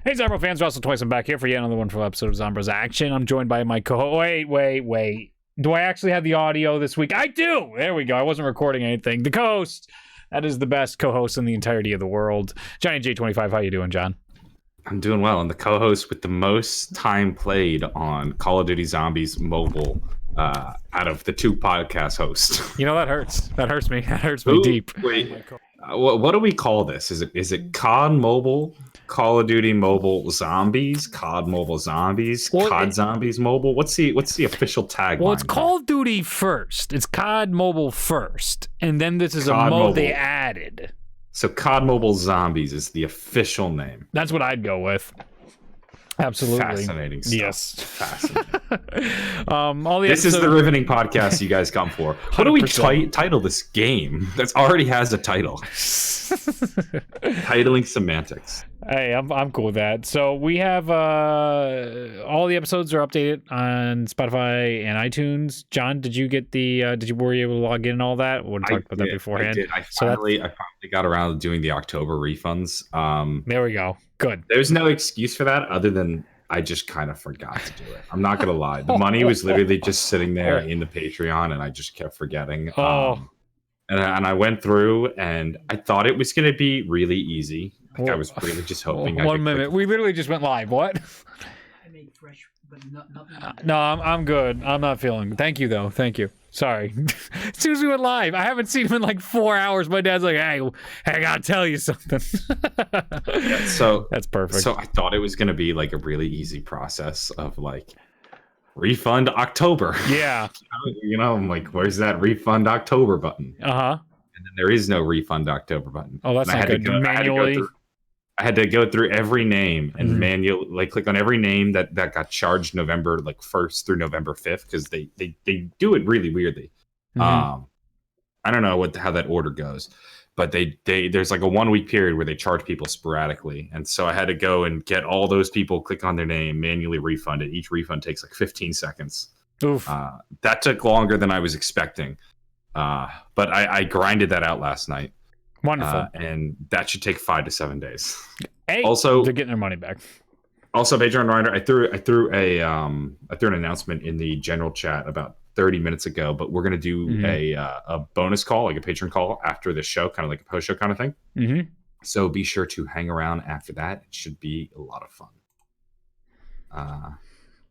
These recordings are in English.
Hey, Zombro fans, Russell Twice. I'm back here for yet another wonderful episode of Zombroz Action. I'm joined by my co-host. Wait. Do I actually have the audio this week? I do! There we go. I wasn't recording anything. The co-host. That is the best co-host in the entirety of the world. Johnny J25, how you doing, John? I'm doing well. I'm the co-host with the most time played on Call of Duty Zombies mobile out of the two podcast hosts. You know, that hurts. That hurts me. That hurts me deep. Wait, what do we call this? Is it COD Mobile, Call of Duty Mobile Zombies, COD Mobile Zombies, COD Zombies Mobile? What's the official tagline? Well, it's Call of Duty first. It's COD Mobile first, and then this is COD a mode Mobile. they added. So COD Mobile Zombies is the official name. That's what I'd go with. Absolutely. Fascinating stuff. Yes. Fascinating. This is the riveting podcast you guys come for. What do we title this game that already has a title? Titling semantics. Hey, I'm cool with that. So we have all the episodes are updated on Spotify and iTunes. John, did you get the? Were you able to log in and all that? We talked about that beforehand. I did. I finally got around to doing the October refunds. There we go. Good. There's no excuse for that other than I just kind of forgot to do it. I'm not gonna lie. The money was literally just sitting there in the Patreon, and I just kept forgetting. And I went through, and I thought it was gonna be really easy. I was really just hoping. One minute. We literally just went live. What? I made fresh, but nothing. No, I'm good. I'm not feeling. Thank you though. Thank you. Sorry. As soon as we went live, I haven't seen him in like 4 hours. My dad's like, "Hey, I gotta tell you something." So that's perfect. So I thought it was gonna be like a really easy process of like refund October. Yeah. I'm like, where's that refund October button? And then there is no refund October button. Oh, that's not good. Manually. I had to go through every name and manually click on every name that got charged November 1st through November 5th because they do it really weirdly. I don't know how that order goes, but there's like a 1 week period where they charge people sporadically, and so I had to go and get all those people, click on their name, manually refund it. Each refund takes like 15 seconds. Oof. That took longer than I was expecting, but I grinded that out last night. Wonderful. And that should take 5 to 7 days. Hey, also, they're getting their money back. Also, Patreon reminder: I threw an announcement in the general chat about 30 minutes ago, but we're gonna do a bonus call, like a Patreon call after the show, kind of like a post show kind of thing. So be sure to hang around after that. It should be a lot of fun.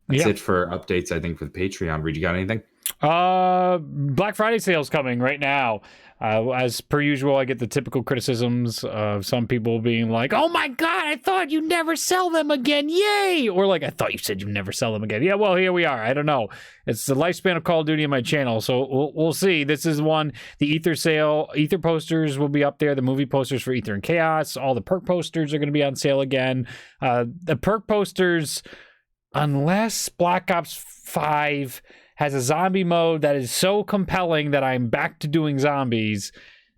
That's it for updates. I think for the Patreon. Reed, you got anything? Black Friday sales coming right now. As per usual, I get the typical criticisms of some people being like, "Oh my god, I thought you'd never sell them again, yay!" Or like, "I thought you said you'd never sell them again." Yeah, well, here we are. I don't know. It's the lifespan of Call of Duty on my channel, so we'll see. This is one. The Ether sale, Ether posters will be up there. The movie posters for Ether and Chaos. All the perk posters are going to be on sale again. The perk posters, unless Black Ops 5 has a zombie mode that is so compelling that I'm back to doing zombies,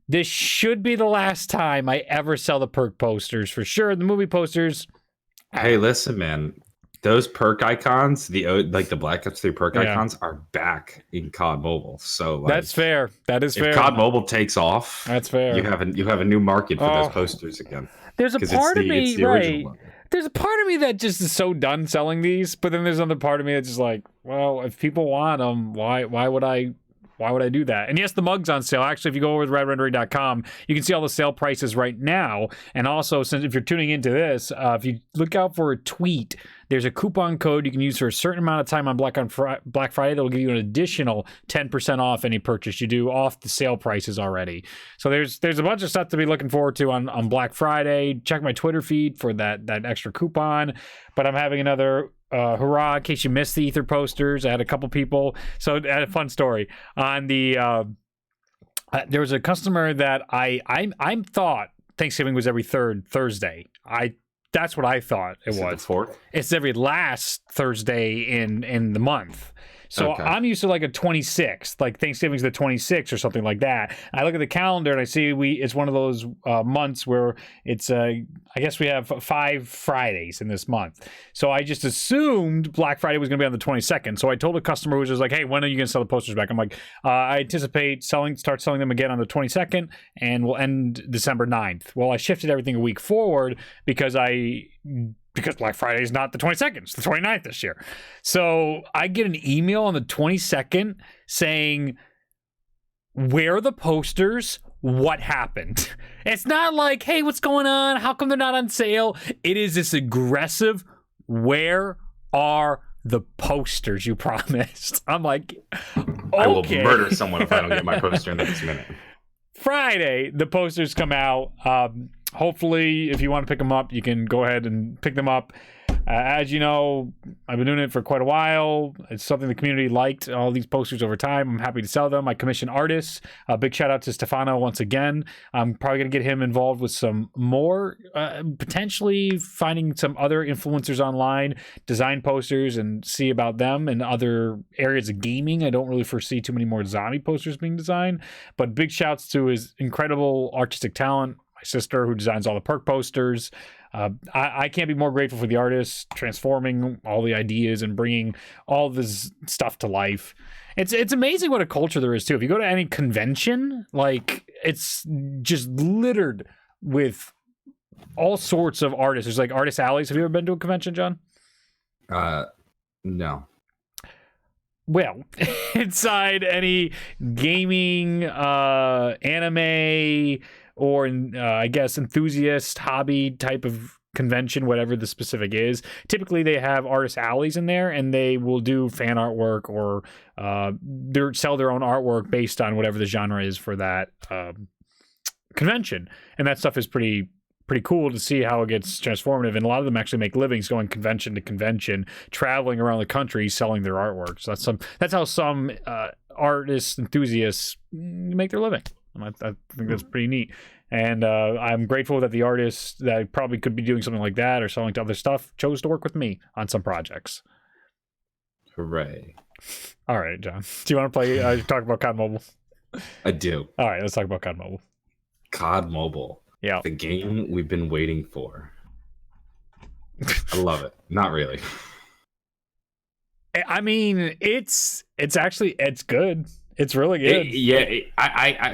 this should be the last time I ever sell the perk posters for sure. The movie posters. Hey, listen, man. Those perk icons, the Black Ops 3 perk icons, are back in COD Mobile. So that's fair. That is fair. If COD Mobile takes off, that's fair. You have a new market for those posters again. There's a part of me, right? There's a part of me that just is so done selling these, but then there's another part of me that's just like, well, if people want them, why would I do that? And yes, the mug's on sale. Actually, if you go over to redrendering.com, you can see all the sale prices right now. And also, since if you're tuning into this, if you look out for a tweet, there's a coupon code you can use for a certain amount of time on Black Friday that will give you an additional 10% off any purchase you do off the sale prices already. So there's a bunch of stuff to be looking forward to on Black Friday. Check my Twitter feed for that extra coupon. But I'm having another hurrah in case you missed the Ether posters. I had a couple people. So I had a fun story on the. There was a customer that I thought Thanksgiving was every third Thursday. That's what I thought it was. The 4th? It's every last Thursday in the month. So okay. I'm used to like a 26th, like Thanksgiving's the 26th or something like that. I look at the calendar and I see it's one of those months where it's I guess we have 5 Fridays in this month. So I just assumed Black Friday was going to be on the 22nd. So I told a customer who was just like, "Hey, when are you going to sell the posters back?" I'm like, "I anticipate start selling them again on the 22nd, and we'll end December 9th." Well, I shifted everything a week forward because I because Black Friday is not the 22nd, it's the 29th this year. So I get an email on the 22nd saying, where are the posters? What happened? It's not like, hey, what's going on? How come they're not on sale? It is this aggressive, where are the posters you promised? I'm like, okay. I will murder someone if I don't get my poster in the next minute. Friday, the posters come out. Hopefully, if you want to pick them up, you can go ahead and pick them up. As you know, I've been doing it for quite a while. It's something the community liked, all these posters over time. I'm happy to sell them. I commission artists. Big shout out to Stefano once again. I'm probably going to get him involved with some more, potentially finding some other influencers online, design posters, and see about them in other areas of gaming. I don't really foresee too many more zombie posters being designed, but big shouts to his incredible artistic talent. My sister, who designs all the perk posters. I can't be more grateful for the artists transforming all the ideas and bringing all this stuff to life. It's amazing what a culture there is too. If you go to any convention, like, it's just littered with all sorts of artists. There's like artist alleys. Have you ever been to a convention, John? No. Well, inside any gaming, anime, or I guess enthusiast hobby type of convention, whatever the specific is, typically they have artist alleys in there, and they will do fan artwork or sell their own artwork based on whatever the genre is for that convention. And that stuff is pretty cool to see how it gets transformative. And a lot of them actually make livings going convention to convention, traveling around the country selling their artwork. So that's how some artists, enthusiasts make their living. I think that's pretty neat. And I'm grateful that the artists that probably could be doing something like that or selling to other stuff chose to work with me on some projects. Hooray. All right, John. Do you want to play talk about COD Mobile? I do. All right, let's talk about COD Mobile. COD Mobile. Yeah. The game we've been waiting for. I love it. Not really. I mean, it's good. It's really good.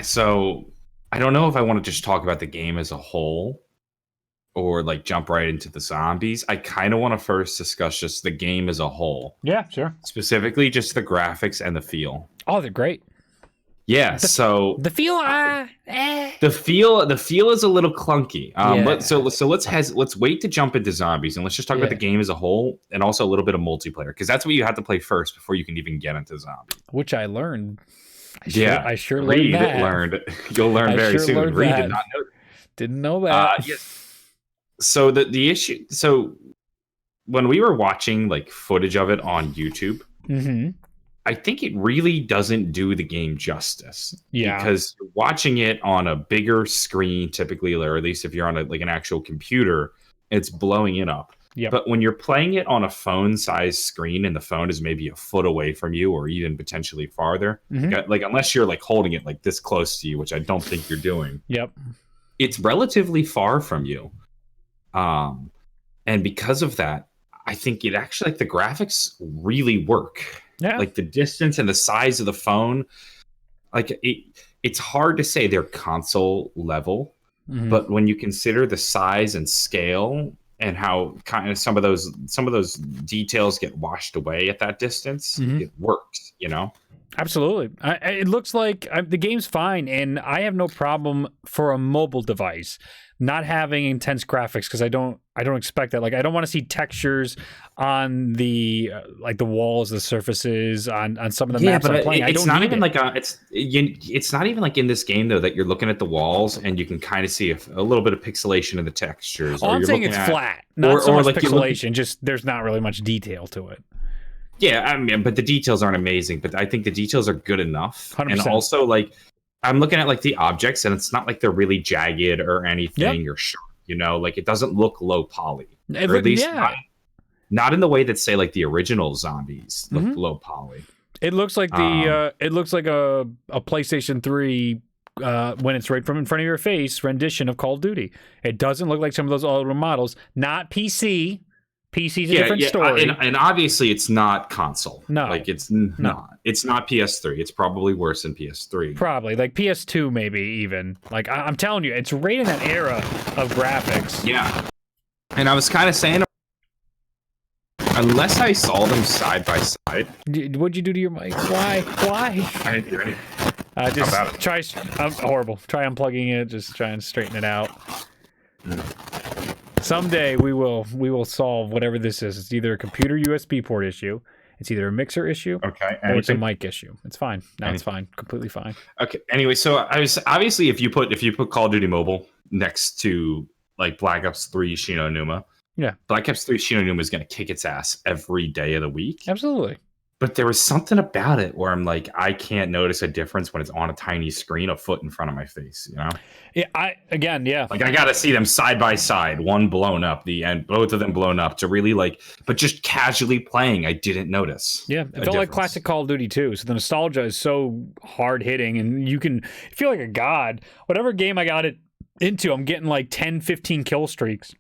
So I don't know if I want to just talk about the game as a whole or like jump right into the zombies. I kind of want to first discuss just the game as a whole. Yeah, sure. Specifically just the graphics and the feel. Oh, they're great. Yeah, the feel is a little clunky. Let's wait to jump into zombies, and let's just talk about the game as a whole, and also a little bit of multiplayer, because that's what you have to play first before you can even get into zombies. Which I learned. I sure learned that. You'll learn very soon. Reed did not know. Didn't know that. Yes. So the issue. So when we were watching like footage of it on YouTube. Mm-hmm. I think it really doesn't do the game justice. Yeah. Because you're watching it on a bigger screen, typically, or at least if you're on an actual computer, it's blowing it up. Yep. But when you're playing it on a phone-sized screen and the phone is maybe a foot away from you or even potentially farther, like unless you're like holding it like this close to you, which I don't think you're doing. Yep. It's relatively far from you. And because of that, I think it actually, like, the graphics really work. Yeah. Like the distance and the size of the phone, like it's hard to say they're console level, but when you consider the size and scale and how kind of some of those details get washed away at that distance, it works, you know? Absolutely. It looks like the game's fine, and I have no problem for a mobile device not having intense graphics, because I don't expect that. Like, I don't want to see textures on the like the walls, the surfaces on some of the maps I'm playing. It's not even it's not even like in this game though that you're looking at the walls and you can kind of see a little bit of pixelation in the textures. I'm saying it's flat, not so much like pixelation. Just there's not really much detail to it. Yeah, I mean, but the details aren't amazing. But I think the details are good enough. 100%. And also, like, I'm looking at like the objects, and it's not like they're really jagged or anything or sharp. You know, like it doesn't look low poly, or at least not in the way that say like the original zombies look low poly. It looks like a PlayStation 3 when it's right from in front of your face rendition of Call of Duty. It doesn't look like some of those older models. Not PC. PC's a different story. And obviously it's not console. No. Like it's not. It's not PS3. It's probably worse than PS3. Probably. Like PS2 maybe even. Like I'm telling you, it's right in that era of graphics. Yeah. And I was kind of saying Unless I saw them side by side. What'd you do to your mic? Why? I didn't do anything. Just How about it? try. I'm horrible. Try unplugging it. Just try and straighten it out. Someday we will solve whatever this is. It's either a computer USB port issue, it's either a mixer issue, okay, or it's a mic issue. It's fine. No, it's fine. Completely fine. Okay. Anyway, so I was obviously if you put Call of Duty Mobile next to like Black Ops 3 Shinonuma, yeah, Black Ops 3 Shinonuma is going to kick its ass every day of the week. Absolutely. But there was something about it where I'm like, I can't notice a difference when it's on a tiny screen a foot in front of my face, you know? Yeah, yeah. Like I got to see them side by side, one blown up, the end, both of them blown up to really like, but just casually playing, I didn't notice. Yeah, it felt like classic Call of Duty too. So the nostalgia is so hard hitting, and you can feel like a god. Whatever game I got it into, I'm getting like 10, 15 kill streaks.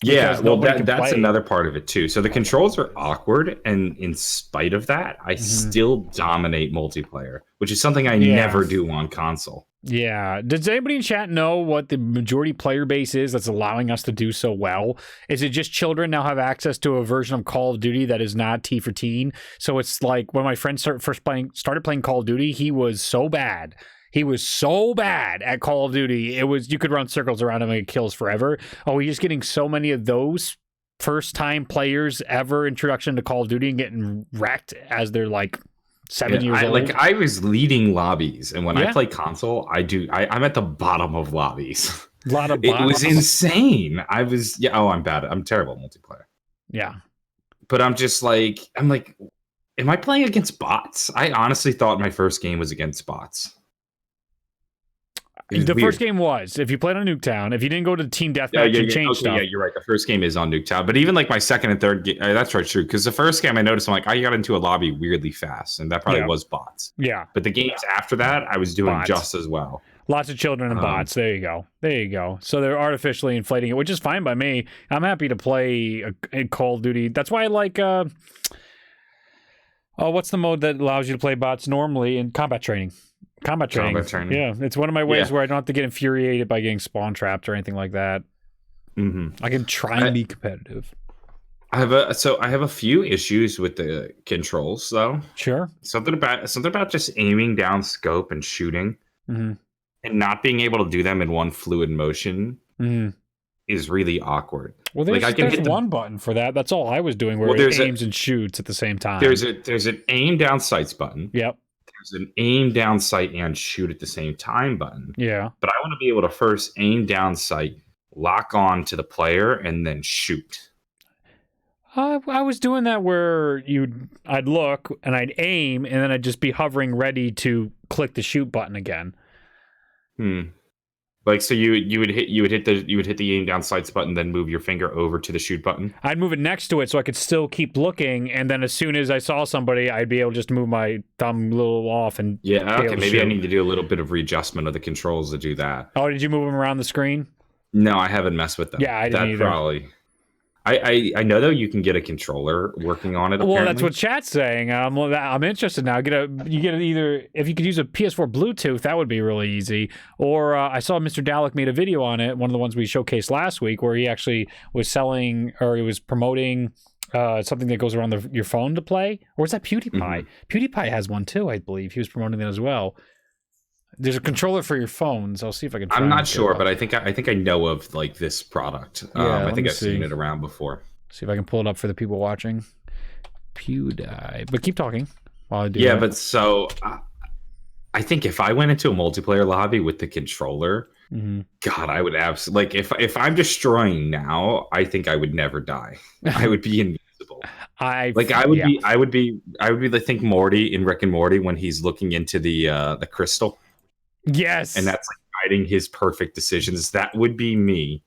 Yeah, well, that's another part of it too. So the controls are awkward, and in spite of that, I still dominate multiplayer, which is something I never do on console. Yeah. Does anybody in chat know what the majority player base is that's allowing us to do so well? Is it just children now have access to a version of Call of Duty that is not T for teen? So it's like when my friend started playing Call of Duty, he was so bad. He was so bad at Call of Duty. It was, you could run circles around him and get kills forever. Oh, we're just getting so many of those first-time players ever introduction to Call of Duty and getting wrecked as they're like 7 years old. Like I was leading lobbies, and when I play console, I'm at the bottom of lobbies. A lot of it was insane. I'm bad. I'm terrible at multiplayer. Yeah. But I'm like, am I playing against bots? I honestly thought my first game was against bots. The first game was, if you played on Nuketown, if you didn't go to Team Deathmatch and change stuff. Yeah, you're right. The first game is on Nuketown. But even like my second and third game, that's right, true. Because the first game I noticed, I'm like, I got into a lobby weirdly fast. And that probably was bots. Yeah. But the games after that, I was doing just as well. Lots of children and bots. There you go. So they're artificially inflating it, which is fine by me. I'm happy to play a Call of Duty. That's why I like, what's the mode that allows you to play bots normally in combat training? Combat training. Yeah, it's one of my ways where I don't have to get infuriated by getting spawn trapped or anything like that. I can try and be competitive. I have a few issues with the controls though. Sure. Something about just aiming down scope and shooting, and not being able to do them in one fluid motion is really awkward. Well, there's one button for that. That's all I was doing, where it aims and shoots at the same time. There's an aim down sights button. Yep. There's an aim down sight and shoot at the same time button. Yeah. But I want to be able to first aim down sight, lock on to the player, and then shoot. I was doing that where I'd look and I'd aim, and then I'd just be hovering ready to click the shoot button again. Like, so you would hit the aim down sights button, then move your finger over to the shoot button. I'd move it next to it so I could still keep looking, and then as soon as I saw somebody, I'd be able to just move my thumb a little off and maybe I need to do a little bit of readjustment of the controls to do that. Oh, did you move them around the screen? No, I haven't messed with them. Yeah, I didn't either. Probably. I know though you can get a controller working on it. Well, that's what chat's saying. I'm interested now. You get it either if you could use a PS4 Bluetooth, that would be really easy. Or I saw Mr. Dalek made a video on it, one of the ones we showcased last week, where he actually was selling or he was promoting something that goes around your phone to play. Or is that PewDiePie? PewDiePie has one too, I believe. He was promoting that as well. There's a controller for your phones. I'll see if I can. I'm not sure, but I think I know of like this product. I think I've seen it around before. See if I can pull it up for the people watching. PewDiePie, but keep talking while I do. Yeah, but so I think if I went into a multiplayer lobby with the controller, God, I would absolutely like if I'm destroying now. I think I would never die. I would be invincible. I would be the Think Morty in Rick and Morty when he's looking into the crystal. Yes. And that's like guiding his perfect decisions. That would be me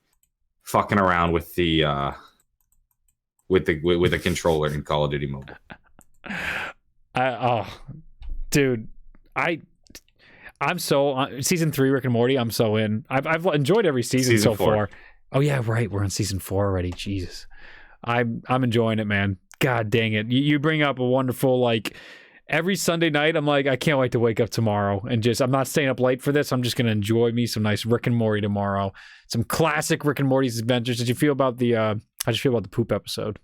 fucking around with the with a controller in Call of Duty Mobile. Dude, I'm so season 3 Rick and Morty. I'm so in. I've enjoyed every season so far. Oh yeah, right. We're on season 4 already. Jesus, I'm enjoying it, man. God dang it. You bring up a wonderful, like, every Sunday night, I'm like, I can't wait to wake up tomorrow and I'm not staying up late for this. I'm just going to enjoy me some nice Rick and Morty tomorrow. Some classic Rick and Morty's adventures. How'd you feel about the poop episode?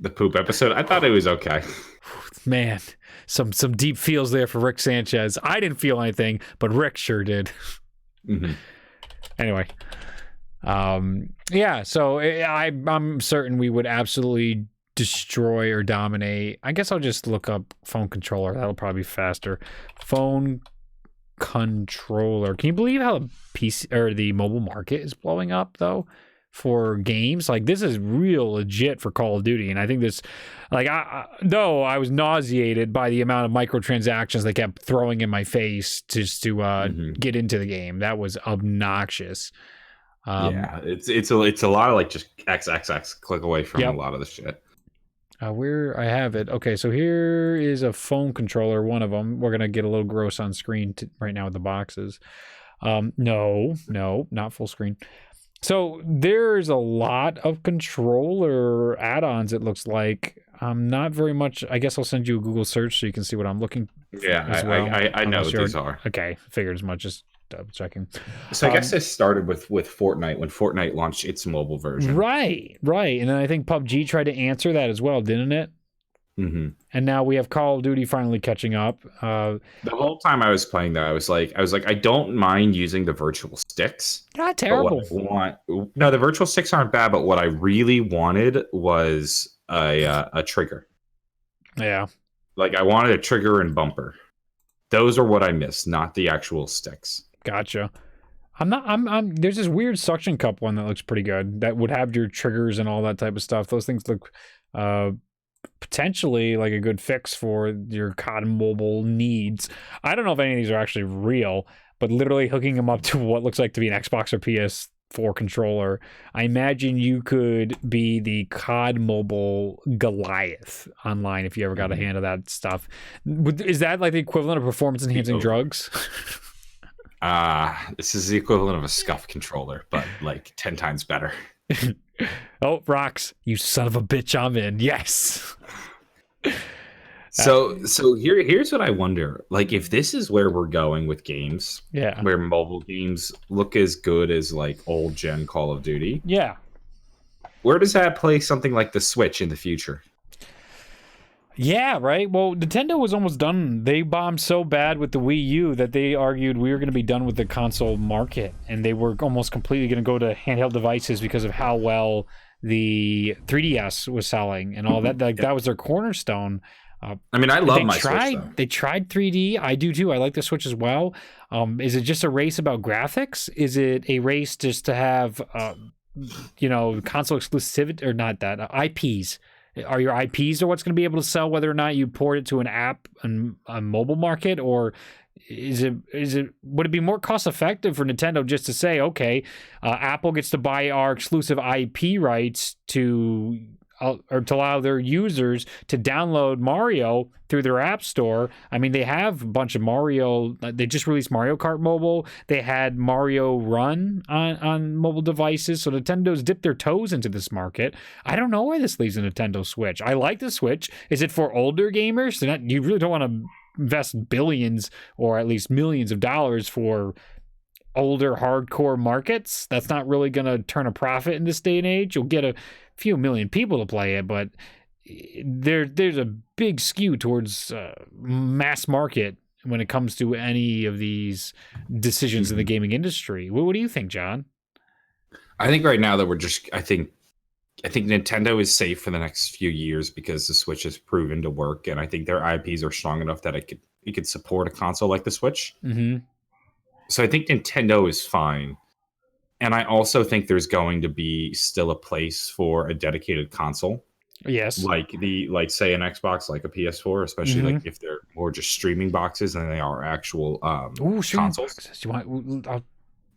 The poop episode. I thought it was okay. Man, some deep feels there for Rick Sanchez. I didn't feel anything, but Rick sure did. Mm-hmm. Anyway, yeah. So I'm certain we would absolutely destroy or dominate. I guess I'll just look up phone controller. That'll probably be faster. Phone controller. Can you believe how the PC or the mobile market is blowing up though for games? Like this is real legit for Call of Duty, and I think this, like, though I was nauseated by the amount of microtransactions they kept throwing in my face just to get into the game. That was obnoxious. Yeah, it's a lot of like just XXX click away from a lot of the shit. Where I have it. Okay, so here is a phone controller, one of them. We're going to get a little gross on screen right now with the boxes. No, not full screen. So there's a lot of controller add-ons, it looks like. Not very much. I guess I'll send you a Google search so you can see what I'm looking for. Yeah, I know what these are. Okay, figured as much. Just double checking. So I guess this started with Fortnite when Fortnite launched its mobile version. Right. And then I think PUBG tried to answer that as well, didn't it? Mm-hmm. And now we have Call of Duty finally catching up. The whole time I was playing that, I was like, I don't mind using the virtual sticks. Not terrible. No, the virtual sticks aren't bad, but what I really wanted was a trigger. Yeah. Like I wanted a trigger and bumper. Those are what I missed, not the actual sticks. Gotcha. There's this weird suction cup one that looks pretty good that would have your triggers and all that type of stuff. Those things look potentially like a good fix for your COD mobile needs. I don't know if any of these are actually real, but literally hooking them up to what looks like to be an Xbox or PS4 controller, I imagine you could be the COD mobile Goliath online if you ever got a hand of that stuff. Is that like the equivalent of performance enhancing drugs? This is the equivalent of a scuff controller, but like 10 times better. Oh, Rocks, you son of a bitch, I'm in. Yes. So here's what I wonder. Like if this is where we're going with games, where mobile games look as good as like old gen Call of Duty. Yeah. Where does that place something like the Switch in the future? Yeah, right. Well, Nintendo was almost done. They bombed so bad with the Wii U that they argued we were going to be done with the console market, and they were almost completely going to go to handheld devices because of how well the 3DS was selling and all that. Like that was their cornerstone. I mean, I love my Switch, though. They tried 3D. I do too. I like the Switch as well. Is it just a race about graphics? Is it a race just to have, console exclusivity or not that IPs? Are your IPs are what's going to be able to sell whether or not you port it to an app and a mobile market, or would it be more cost effective for Nintendo just to say, okay, Apple gets to buy our exclusive IP rights to allow their users to download Mario through their app store? I mean, they have a bunch of Mario. They just released Mario Kart Mobile. They had Mario Run on mobile devices. So Nintendo's dipped their toes into this market. I don't know where this leaves the Nintendo Switch. I like the Switch. Is it for older gamers? You really don't want to invest billions or at least millions of dollars for older hardcore markets. That's not really going to turn a profit in this day and age. You'll get a few million people to play it, but there's a big skew towards mass market when it comes to any of these decisions in the gaming industry. What do you think, John? I think right now that I think Nintendo is safe for the next few years because the Switch has proven to work, and I think their IPs are strong enough that it could support a console like the Switch. Mm-hmm. So I think Nintendo is fine. And I also think there's going to be still a place for a dedicated console. Yes. Like say an Xbox, like a PS4, especially like if they're more just streaming boxes than they are actual consoles. Boxes. I'll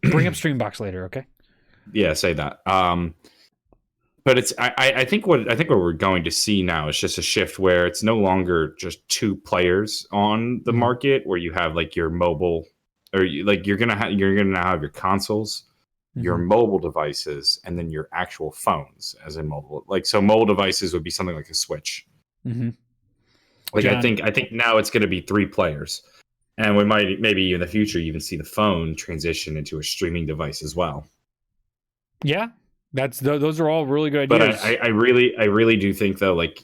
bring up Stream Box later, okay? Yeah, say that. But I think what we're going to see now is just a shift where it's no longer just two players on the market, where you have like your mobile, or you're gonna have your consoles, your mobile devices, and then your actual phones as in mobile. Like, so mobile devices would be something like a Switch. Mm-hmm. Like, John, I think now it's going to be three players, and we might maybe in the future even see the phone transition into a streaming device as well. Yeah, Those are all really good But ideas. I really do think though, like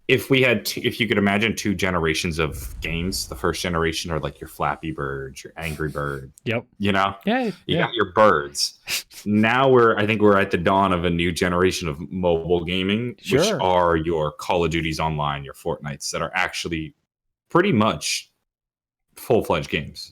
if we had, if you could imagine 2 generations of games, the first generation are like your Flappy Bird, your Angry Bird. Yep. You know, Yeah. you got your birds. Now I think we're at the dawn of a new generation of mobile gaming, which are your Call of Duties Online, your Fortnites, that are actually pretty much full-fledged games.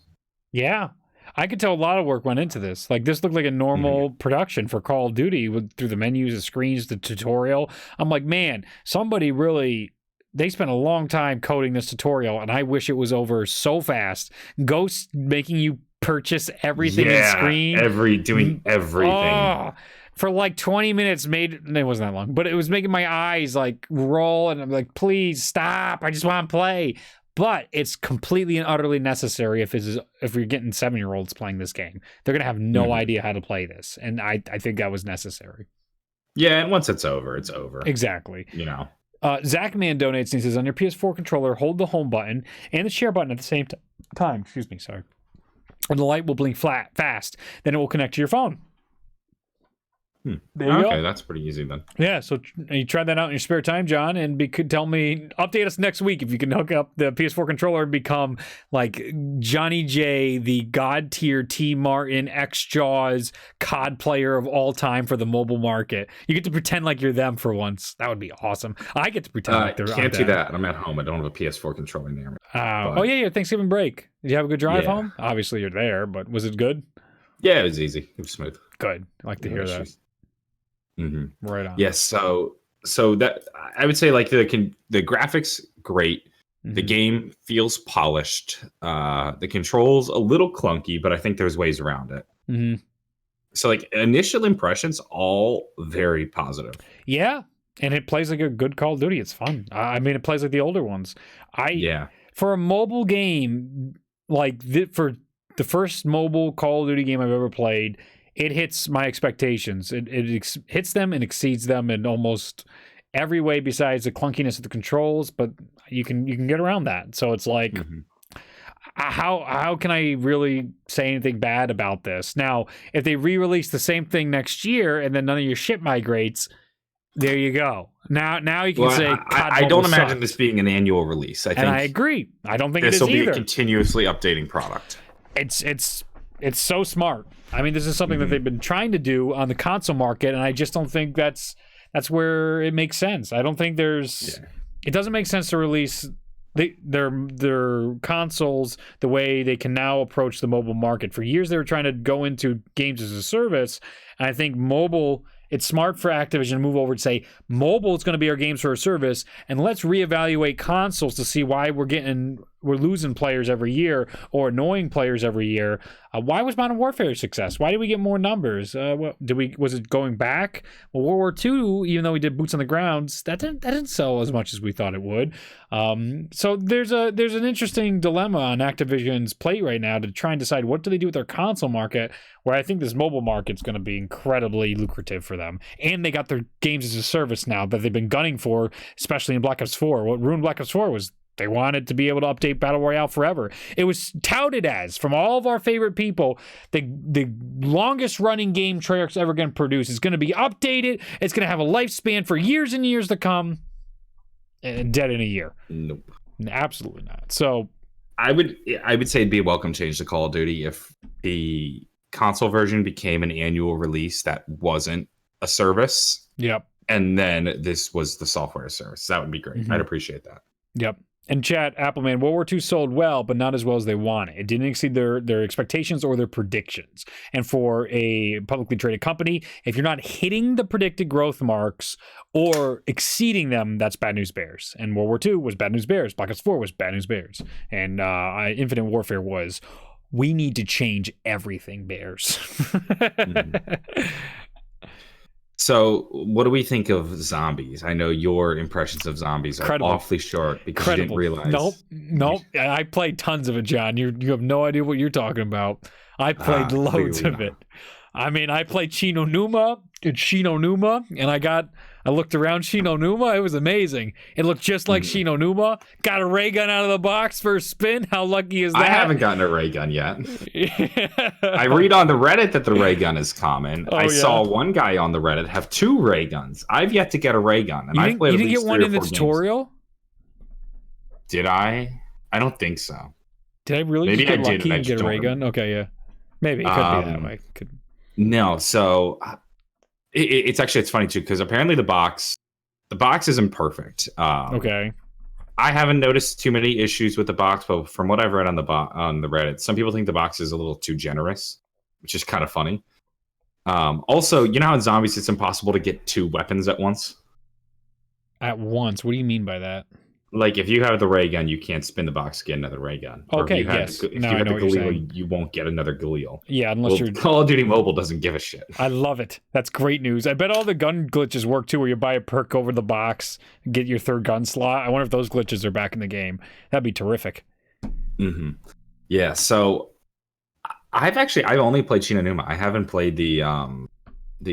Yeah. I could tell a lot of work went into this. Like, this looked like a normal production for Call of Duty through the menus, the screens, the tutorial. I'm like, man, somebody really, they spent a long time coding this tutorial, and I wish it was over so fast. Ghost making you purchase everything in screen. Doing everything. Oh, for like 20 minutes it wasn't that long, but it was making my eyes like roll, and I'm like, please stop. I just want to play. But it's completely and utterly necessary if you're getting 7-year-olds playing this game. They're going to have no idea how to play this. And I think that was necessary. Yeah, and once it's over, it's over. Exactly. You know. Zachman donates and he says, on your PS4 controller, hold the home button and the share button at the same time. Excuse me, sorry. And the light will blink fast. Then it will connect to your phone. There you go. Okay, that's pretty easy then. Yeah, so you try that out in your spare time, John, and could tell me, update us next week if you can hook up the PS4 controller and become like Johnny J, the God tier T Martin X Jaws COD player of all time for the mobile market. You get to pretend like you're them for once. That would be awesome. I get to pretend like they're. Can't do that. I'm at home. I don't have a PS4 controller near me. Oh yeah, Thanksgiving break. Did you have a good drive home? Obviously you're there, but was it good? Yeah, it was easy. It was smooth. Good. I like to hear that. Right on. Yes. So that I would say like the graphics great. The game feels polished. The controls a little clunky, but I think there's ways around it. So like initial impressions, all very positive. Yeah, and it plays like a good Call of Duty. It's fun. I mean, it plays like the older ones. For a mobile game, like for the first mobile Call of Duty game I've ever played, it hits my expectations. It hits them and exceeds them in almost every way besides the clunkiness of the controls, but you can get around that. So it's like, how can I really say anything bad about this? Now, if they re-release the same thing next year and then none of your shit migrates, there you go. Now you can say I don't imagine this being an annual release. I agree. I don't think this will be either. A continuously updating product. It's so smart. I mean, this is something that they've been trying to do on the console market, and I just don't think that's where it makes sense. I don't think it doesn't make sense to release their consoles the way they can now approach the mobile market. For years, they were trying to go into games as a service, and I think mobile. It's smart for Activision to move over and say, mobile is going to be our games for a service, and let's reevaluate consoles to see why we're losing players every year or annoying players every year. Why was Modern Warfare a success? Why did we get more numbers? Was it going back? Well, World War II, even though we did boots on the grounds, that didn't sell as much as we thought it would. So there's an interesting dilemma on Activision's plate right now to try and decide what do they do with their console market, where I think this mobile market's going to be incredibly lucrative for them. And they got their games as a service now that they've been gunning for, especially in Black Ops 4. What ruined Black Ops 4 was they wanted to be able to update Battle Royale forever. It was touted as, from all of our favorite people, the longest running game Treyarch's ever going to produce. It's going to be updated. It's going to have a lifespan for years and years to come. And dead in a year. Nope. Absolutely not. So I would say it'd be a welcome change to Call of Duty if the console version became an annual release that wasn't a service. Yep. And then this was the software service. That would be great. I'd appreciate that. Yep. And chat, Appleman, World War II sold well, but not as well as they wanted. It didn't exceed their expectations or their predictions. And for a publicly traded company, if you're not hitting the predicted growth marks or exceeding them, that's bad news bears. And World War II was bad news bears. Black Ops 4 was bad news bears. And Infinite Warfare was, we need to change everything bears. So, what do we think of zombies? I know your impressions of zombies are awfully short because you didn't realize. Nope. I played tons of it, John. You have no idea what you're talking about. I played loads of it. I mean, I played Shinonuma, and I looked around Shinonuma. It was amazing. It looked just like Shinonuma. Got a ray gun out of the box for a spin. How lucky is that? I haven't gotten a ray gun yet. I read on the Reddit that the ray gun is common. I saw one guy on the Reddit have 2 ray guns. I've yet to get a ray gun, and I played. You didn't get one in the tutorial? Games. Did I? I don't think so. Did I really? Maybe I did. And get a ray gun. Okay, yeah. Maybe it could be that way. No, so it's funny too because apparently the box isn't perfect. Okay. I haven't noticed too many issues with the box, but from what I've read on the Reddit, some people think the box is a little too generous, which is kind of funny. Also, you know how in zombies it's impossible to get 2 weapons at once? At once? What do you mean by that? Like, if you have the ray gun, you can't spin the box to get another ray gun. Okay, if you have the Galil, you won't get another Galil. Yeah, unless you're... Call of Duty Mobile doesn't give a shit. I love it. That's great news. I bet all the gun glitches work, too, where you buy a perk over the box, get your 3rd gun slot. I wonder if those glitches are back in the game. That'd be terrific. Mm-hmm. Yeah, so I've only played Shinonuma. I haven't played the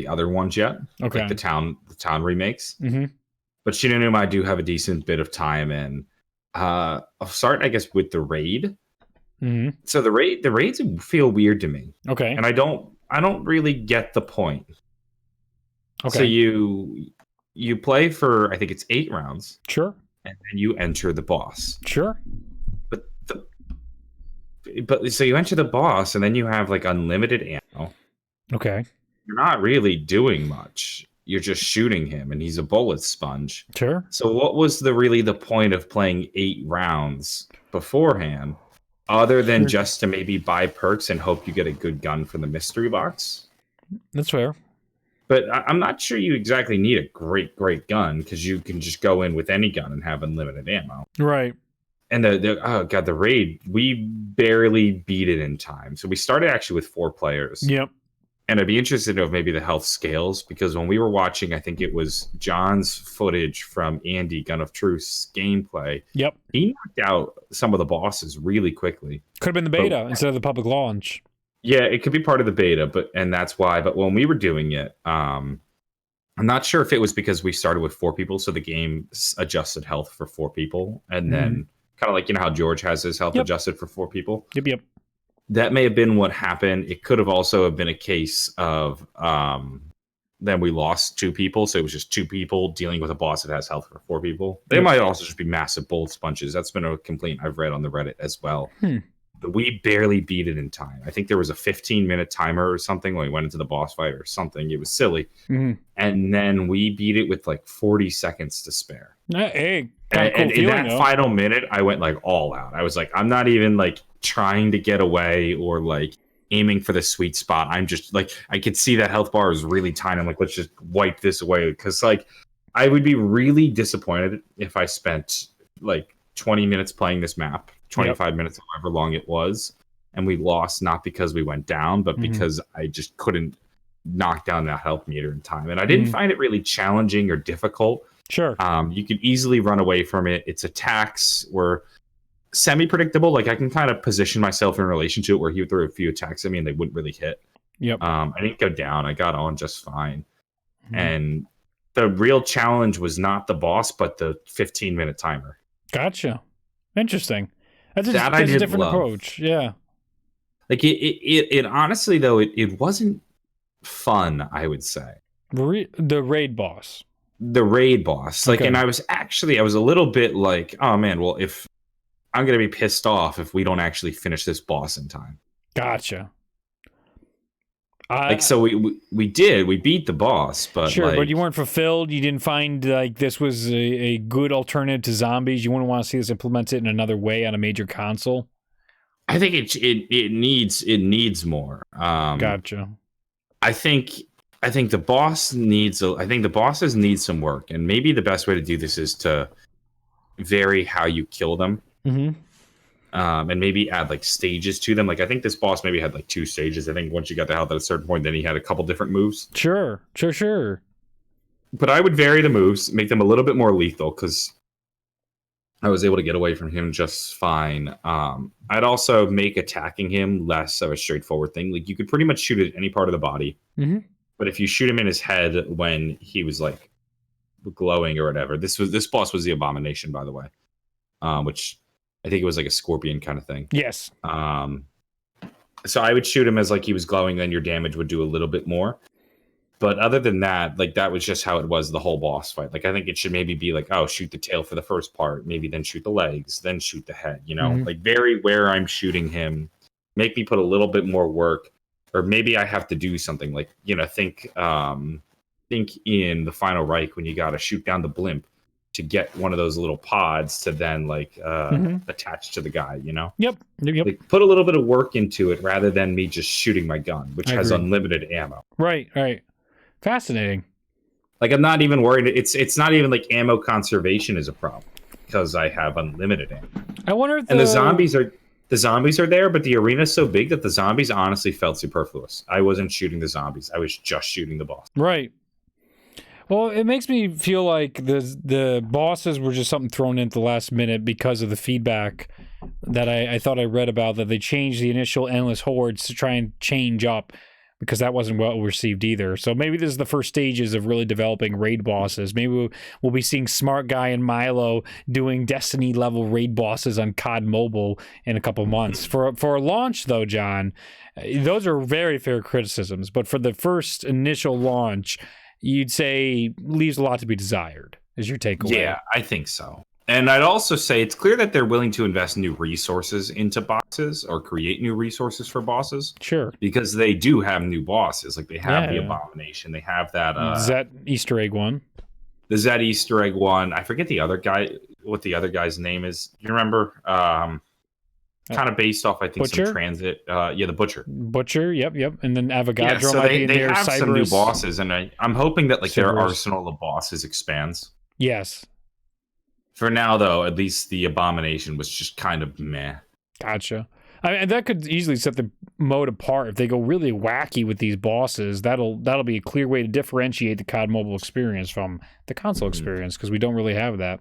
other ones yet. Okay. Like the town remakes. Mm-hmm. But Shinonuma, I do have a decent bit of time in. I'll start, I guess, with the raid. Mm-hmm. So the raids feel weird to me. Okay. And I don't really get the point. Okay. So you play for, I think it's 8 rounds. Sure. And then you enter the boss. Sure. But so you enter the boss, and then you have like unlimited ammo. Okay. You're not really doing much. You're just shooting him, and he's a bullet sponge. Sure. So what was the point of playing 8 rounds beforehand, other than just to maybe buy perks and hope you get a good gun from the mystery box? That's fair. But I'm not sure you exactly need a great gun, because you can just go in with any gun and have unlimited ammo. Right. And the raid, we barely beat it in time. So we started actually with 4 players. Yep. And I'd be interested to know if maybe the health scales, because when we were watching, I think it was John's footage from Andy, Gun of Truth's gameplay. Yep. He knocked out some of the bosses really quickly. Could have been the beta instead of the public launch. Yeah, it could be part of the beta, and that's why. But when we were doing it, I'm not sure if it was because we started with 4 people, so the game adjusted health for 4 people, and then kind of like, you know how George has his health adjusted for 4 people? Yep. That may have been what happened. It could have also been a case of then we lost 2 people, so it was just 2 people dealing with a boss that has health for 4 people. They might also just be massive bullet sponges. That's been a complaint I've read on the Reddit as well. But we barely beat it in time. I think there was a 15-minute timer or something when we went into the boss fight or something. It was silly. And then we beat it with like 40 seconds to spare. Hey, and in that final minute, I went like all out. I was like, I'm not even like trying to get away or like aiming for the sweet spot. I'm just like, I could see that health bar is really tiny. I'm like, let's just wipe this away. Because like, I would be really disappointed if I spent like 20 minutes playing this map, 25 minutes, however long it was, and we lost not because we went down, but because I just couldn't knock down that health meter in time. And I didn't find it really challenging or difficult. Sure. You could easily run away from it. Its attacks were semi-predictable. Like I can kind of position myself in relation to it where he would throw a few attacks at me and they wouldn't really hit. Yep. I didn't go down. I got on just fine. And the real challenge was not the boss, but the 15-minute timer. Gotcha. Interesting. That's a different approach. Yeah. Like it honestly though, it wasn't fun, I would say. The raid boss. The raid boss. Like, and I was a little bit like, oh man, well, if I'm going to be pissed off if we don't actually finish this boss in time. Gotcha. Like, so we beat the boss, but sure, like, but you weren't fulfilled. You didn't find like this was a good alternative to zombies. You wouldn't want to see this implemented in another way on a major console. I think it needs more. Gotcha. I think the bosses need some work, and maybe the best way to do this is to vary how you kill them. And maybe add like stages to them. Like I think this boss maybe had like 2 stages. I think once you got the health at a certain point, then he had a couple different moves. Sure. But I would vary the moves, make them a little bit more lethal, because I was able to get away from him just fine. I'd also make attacking him less of a straightforward thing. Like you could pretty much shoot at any part of the body, but if you shoot him in his head when he was like glowing or whatever, this boss was the Abomination, by the way, which I think it was like a scorpion kind of thing. Yes. So I would shoot him as like he was glowing, then your damage would do a little bit more. But other than that, like that was just how it was the whole boss fight. Like I think it should maybe be like, oh, shoot the tail for the first part, maybe then shoot the legs, then shoot the head, you know? Like very where I'm shooting him, make me put a little bit more work, or maybe I have to do something like, you know, think in the Final Reich when you got to shoot down the blimp to get one of those little pods to then like attach to the guy, you know? Yep. Like, put a little bit of work into it rather than me just shooting my gun, which has unlimited ammo. Right. Fascinating. Like I'm not even worried. It's not even like ammo conservation is a problem because I have unlimited ammo. I wonder if and the zombies are there, but the arena's so big that the zombies honestly felt superfluous. I wasn't shooting the zombies. I was just shooting the boss. Right. Well, it makes me feel like the bosses were just something thrown in at the last minute because of the feedback that I thought I read about, that they changed the initial endless hordes to try and change up, because that wasn't well received either. So maybe this is the first stages of really developing raid bosses. Maybe we'll be seeing Smart Guy and Milo doing Destiny level raid bosses on COD Mobile in a couple months. For a launch though, John, those are very fair criticisms. But for the first initial launch, you'd say leaves a lot to be desired, is your takeaway. Yeah, I think so. And I'd also say it's clear that they're willing to invest new resources into bosses or create new resources for bosses. Sure. Because they do have new bosses. Like they have the Abomination. They have that Zet Easter egg one. The Zet Easter egg one. I forget the other guy, what the other guy's name is. You remember? Kind of based off, I think, Butcher? some transit. The Butcher. Butcher, yep. And then Avogadro Yeah, so might be in they there. have Cyberus. some new bosses, and I'm hoping that like their Cyberus. arsenal of bosses expands. Yes. For now, though, at least the Abomination was just kind of meh. Gotcha. I mean, that could easily set the mode apart if they go really wacky with these bosses. That'll be a clear way to differentiate the COD mobile experience from the console experience, because we don't really have that.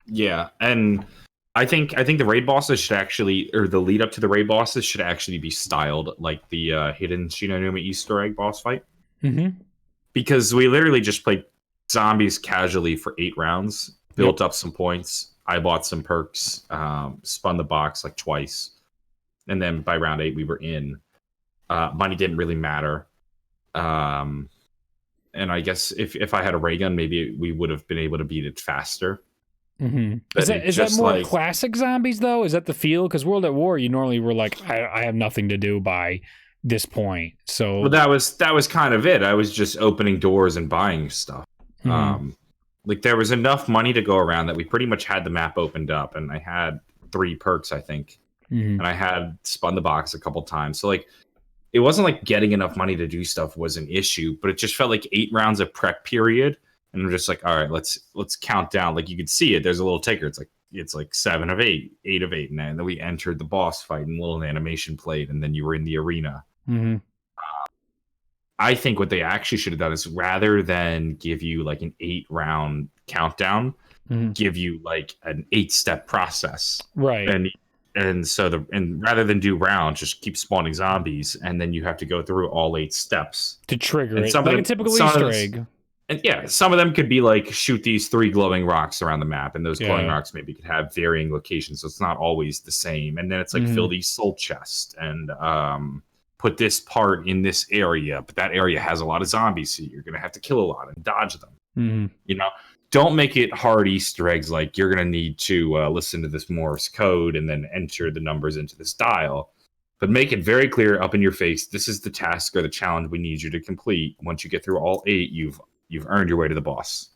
Yeah, and I think the raid bosses should actually, or the lead up to the raid bosses should actually be styled like the hidden Shinonuma Easter egg boss fight. Because we literally just played zombies casually for 8 rounds. Built up some points. I bought some perks, spun the box like twice. And then by round 8, we were in. Money didn't really matter. And I guess if I had a ray gun, maybe we would have been able to beat it faster. Is that more like classic zombies, though? Is that the feel? Because World at War, you normally were like, I have nothing to do by this point. So well, that was kind of it. I was just opening doors and buying stuff. Like there was enough money to go around that we pretty much had the map opened up, and I had 3 perks, I think, and I had spun the box a couple times. So like, it wasn't like getting enough money to do stuff was an issue, but it just felt like 8 rounds of prep period, and I'm just like, all right, let's count down. Like you could see it. There's a little ticker. It's like 7 of 8, 8 of 8, and then we entered the boss fight, and a little animation played, and then you were in the arena. I think what they actually should have done is rather than give you like an 8-round countdown, give you like an 8-step process. Right. And rather than do rounds, just keep spawning zombies, and then you have to go through all 8 steps to trigger it. Like a typical Easter egg. And yeah, some of them could be like shoot these 3 glowing rocks around the map, and those glowing rocks maybe could have varying locations, so it's not always the same. And then it's like fill these soul chests and put this part in this area, but that area has a lot of zombies, so you're gonna have to kill a lot and dodge them. You know, don't make it hard Easter eggs like you're gonna need to listen to this Morse code and then enter the numbers into this dial. But make it very clear up in your face, this is the task or the challenge we need you to complete. Once you get through all 8, you've earned your way to the boss.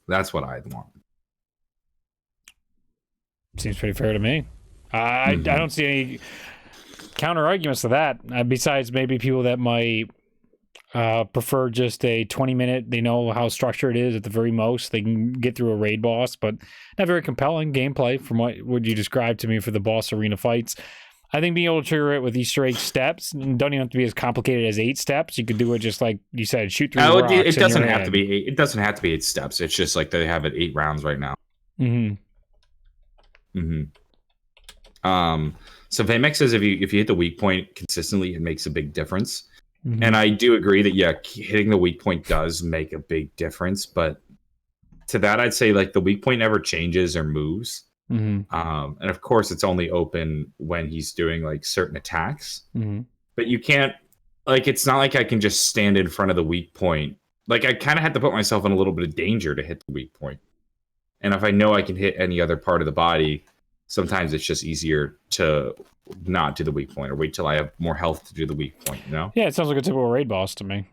That's what I'd want. Seems pretty fair to me. I don't see any counter arguments to that, besides maybe people that might prefer just a 20-minute, they know how structured it is at the very most, they can get through a raid boss, but not very compelling gameplay from what you described to me for the boss arena fights. I think being able to trigger it with Easter egg steps, and don't even have to be as complicated as 8 steps. You could do it just like you said, shoot through the rocks. It doesn't have to be 8 steps. It's just like they have it 8 rounds right now. Mm-hmm. So Vamex says if you hit the weak point consistently, it makes a big difference. Mm-hmm. And I do agree that hitting the weak point does make a big difference. But to that, I'd say like the weak point never changes or moves. Mm-hmm. And of course, it's only open when he's doing like certain attacks. Mm-hmm. But you can't it's not like I can just stand in front of the weak point. Like I kind of have to put myself in a little bit of danger to hit the weak point. And if I know I can hit any other part of the body, sometimes it's just easier to not do the weak point or wait till I have more health to do the weak point, you know? Yeah, it sounds like a typical raid boss to me.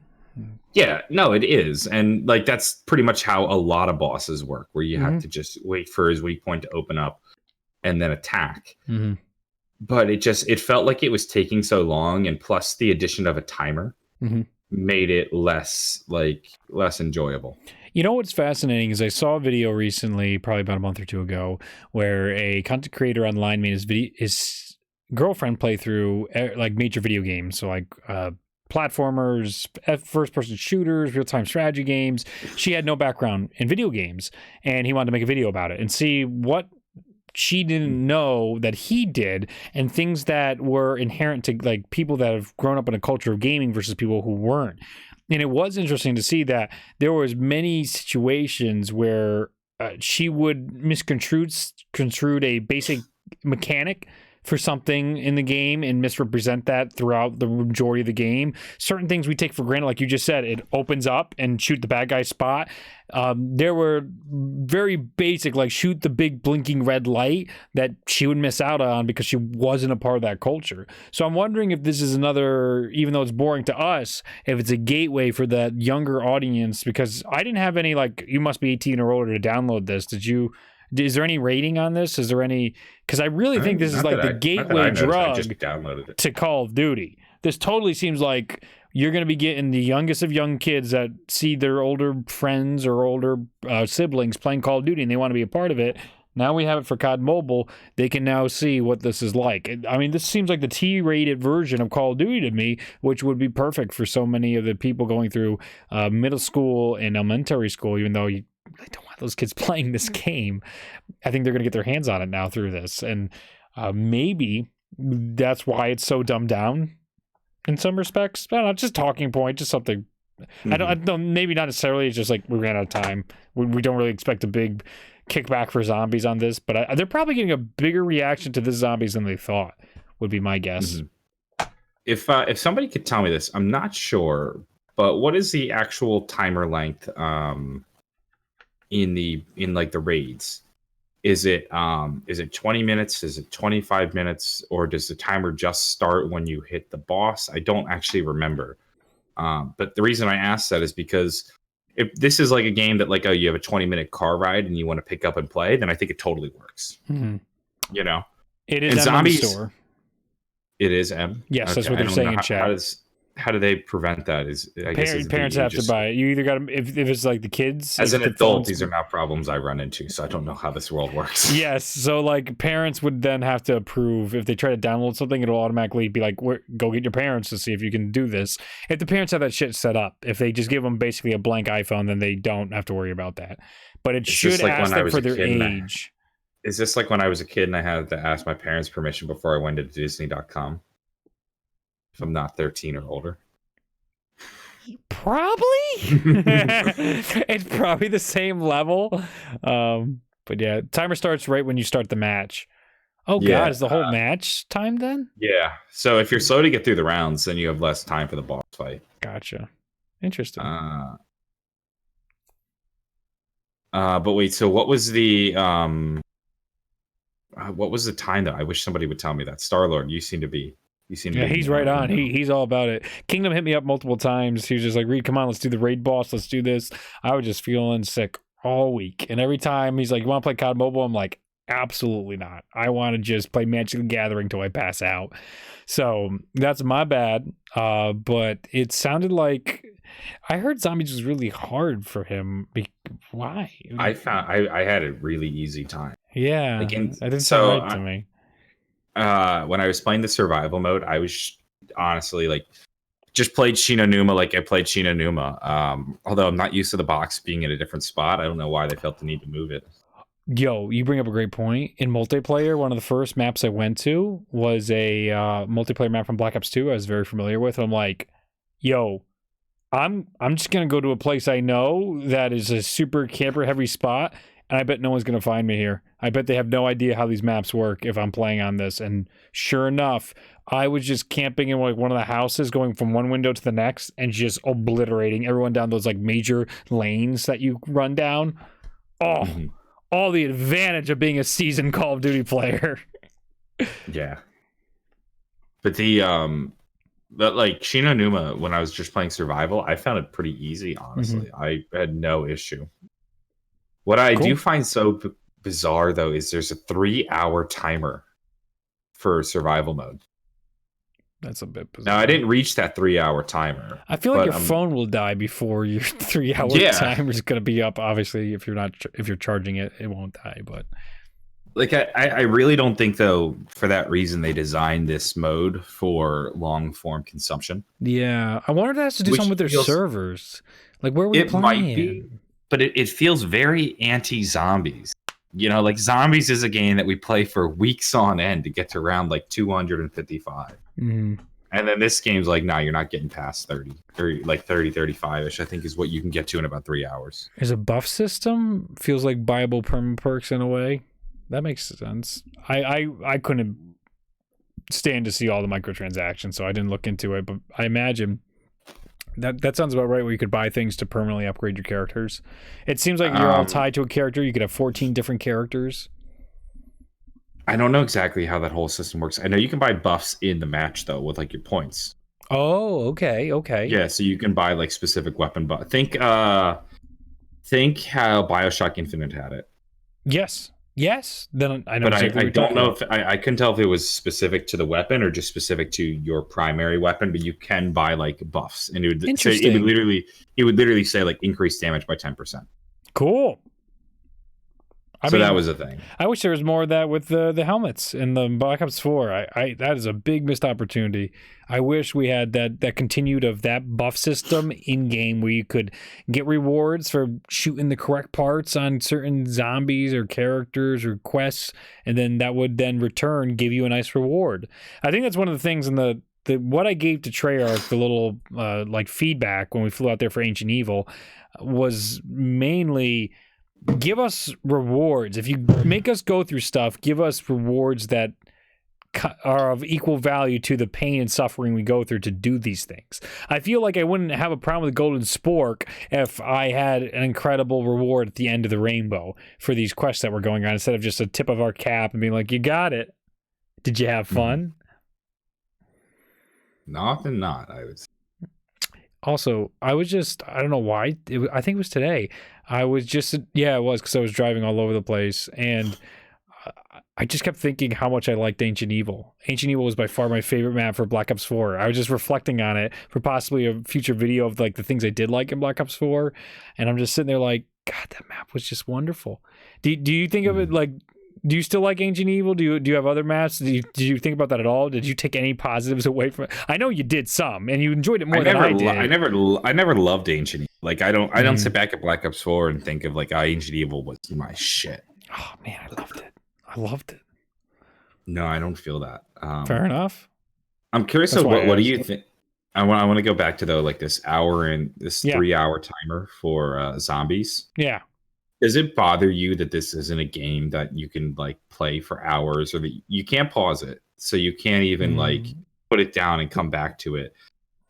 Yeah, no, it is. And like that's pretty much how a lot of bosses work, where you have to just wait for his weak point to open up and then attack. Mm-hmm. But it felt like it was taking so long, and plus the addition of a timer made it less enjoyable. You know what's fascinating is I saw a video recently, probably about a month or two ago, where a content creator online made his girlfriend play through like major video games, so like platformers, first-person shooters, real-time strategy games. She had no background in video games, and he wanted to make a video about it and see what she didn't know that he did, and things that were inherent to like people that have grown up in a culture of gaming versus people who weren't. And it was interesting to see that there was many situations where she would misconstrued a basic mechanic for something in the game and misrepresent that throughout the majority of the game. Certain things we take for granted, like you just said, it opens up and shoot the bad guy's spot. There were very basic, like shoot the big blinking red light that she would miss out on because she wasn't a part of that culture. So I'm wondering if this is another, even though it's boring to us, if it's a gateway for that younger audience, because I didn't have any, like, you must be 18 or older to download this. Is there any rating on this? Is there any? Because I really think this is like the gateway drug to Call of Duty. This totally seems like you're going to be getting the youngest of young kids that see their older friends or older siblings playing Call of Duty and they want to be a part of it. Now we have it for COD Mobile. They can now see what this is like. I mean, this seems like the T-rated version of Call of Duty to me, which would be perfect for so many of the people going through middle school and elementary school, even though I don't want those kids playing this game. I think they're going to get their hands on it now through this. And maybe that's why it's so dumbed down in some respects. I don't know, just talking point, just something. I don't, maybe not necessarily. It's just like we ran out of time. We don't really expect a big kickback for zombies on this, but they're probably getting a bigger reaction to the zombies than they thought, would be my guess. If somebody could tell me this, I'm not sure, but what is the actual timer length in like the raids? Is it 20 minutes? Is it 25 minutes? Or does the timer just start when you hit the boss? I don't actually remember. But the reason I asked that is because if this is like a game that like, oh, you have a 20-minute car ride and you want to pick up and play, then I think it totally works. You know, it is zombies. Store. It is M. Yes, okay. That's what they're saying in chat. How do they prevent that? Parents have to buy it. You either got to, if it's like the kids. As an adult, these are not problems I run into, so I don't know how this world works. Yes, so like parents would then have to approve. If they try to download something, it'll automatically be like, go get your parents to see if you can do this. If the parents have that shit set up, if they just give them basically a blank iPhone, then they don't have to worry about that. But it should ask them for their age. Is this like when I was a kid and I had to ask my parents' permission before I went to Disney.com? If I'm not 13 or older. Probably. It's probably the same level. But yeah, timer starts right when you start the match. Oh yeah, God, is the whole match time then? Yeah. So if you're slow to get through the rounds, then you have less time for the boss fight. Gotcha. Interesting. But wait, so what was the time though? I wish somebody would tell me that. Star-Lord, you seem to be. Yeah, he's right on. He's all about it. Kingdom hit me up multiple times. He was just like, Reed, come on, let's do the raid boss. Let's do this. I was just feeling sick all week. And every time he's like, you want to play COD Mobile? I'm like, absolutely not. I want to just play Magic the Gathering till I pass out. So that's my bad. But it sounded like I heard zombies was really hard for him. Why? I found I had a really easy time. Yeah. I didn't sound right to me. When I was playing the survival mode, I was honestly like just played Shinonuma like I played Shinonuma. Although I'm not used to the box being in a different spot. I don't know why they felt the need to move it. Yo, you bring up a great point. In multiplayer, one of the first maps I went to was a multiplayer map from Black Ops 2 I was very familiar with. I'm like, yo, I'm just gonna go to a place I know that is a super camper heavy spot, and I bet no one's gonna find me here. I bet they have no idea how these maps work if I'm playing on this. And sure enough, I was just camping in like one of the houses, going from one window to the next, and just obliterating everyone down those like major lanes that you run down. Oh, all the advantage of being a seasoned Call of Duty player. Yeah. But but like Shinonuma, when I was just playing survival, I found it pretty easy, honestly. I had no issue. What I do find so bizarre, though, is there's a 3-hour timer for survival mode. That's a bit bizarre. Now, I didn't reach that 3-hour timer. I feel like your phone will die before your 3-hour timer is going to be up. Obviously, if you're charging it, it won't die. But like, I really don't think, though, for that reason, they designed this mode for long form consumption. Yeah, I wonder if that has to do something with their servers. Like, where were you playing? It might be, but it feels very anti-zombies. You know, like Zombies is a game that we play for weeks on end to get to around like 255. And then this game's like, nah, you're not getting past 30 or like 30, 35-ish, I think is what you can get to in about 3 hours. There's a buff system. Feels like viable perma perks in a way. That makes sense. I couldn't stand to see all the microtransactions, so I didn't look into it, but I imagine that sounds about right, where you could buy things to permanently upgrade your characters. It seems like you're all tied to a character. You could have 14 different characters. I don't know exactly how that whole system works. I know you can buy buffs in the match, though, with like your points. Oh, okay. Yeah, so you can buy like specific weapon buff. Think how BioShock Infinite had it. Yes. Then I know. But I don't know if I couldn't tell if it was specific to the weapon or just specific to your primary weapon. But you can buy like buffs, and it would literally say like increase damage by 10%. Cool. I mean, that was a thing. I wish there was more of that with the helmets in the Black Ops 4. That is a big missed opportunity. I wish we had that continued of that buff system in game, where you could get rewards for shooting the correct parts on certain zombies or characters or quests, and then that would then return give you a nice reward. I think that's one of the things in the what I gave to Treyarch, the little like feedback when we flew out there for Ancient Evil, was mainly give us rewards. If you make us go through stuff, give us rewards that are of equal value to the pain and suffering we go through to do these things. I feel like I wouldn't have a problem with Golden Spork if I had an incredible reward at the end of the rainbow for these quests that were going on, instead of just a tip of our cap and being like, you got it. Did you have fun? Often not, I would say. Also, I don't know why. I think it was today. It was because I was driving all over the place, and I just kept thinking how much I liked Ancient Evil. Ancient Evil was by far my favorite map for Black Ops 4. I was just reflecting on it for possibly a future video of like the things I did like in Black Ops 4, and I'm just sitting there like, God, that map was just wonderful. Do you think of it like? Do you still like Ancient Evil? Do you have other maps? Did you think about that at all? Did you take any positives away from it? I know you did some, and you enjoyed it more than I did. I never loved Ancient Evil. Like I don't sit back at Black Ops 4 and think of like, Ancient Evil was my shit. Oh man, I loved it. No, I don't feel that. Fair enough. I'm curious. So what do you think? I want to go back to though, like this 3-hour timer for zombies. Yeah. Does it bother you that this isn't a game that you can like play for hours, or that you can't pause it, so you can't even like put it down and come back to it?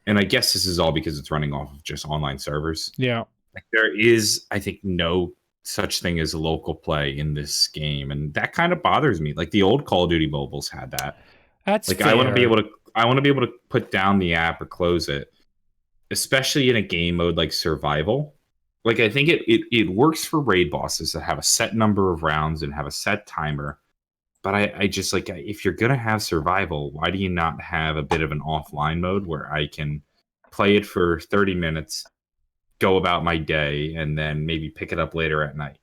And I guess this is all because it's running off of just online servers. Yeah. Like there is, I think, no such thing as local play in this game, and that kind of bothers me. Like the old Call of Duty mobiles had that. That's like fair. I want to be able to put down the app or close it, especially in a game mode like survival. Like, I think it works for raid bosses that have a set number of rounds and have a set timer. But I just, like, if you're going to have survival, why do you not have a bit of an offline mode where I can play it for 30 minutes, go about my day, and then maybe pick it up later at night?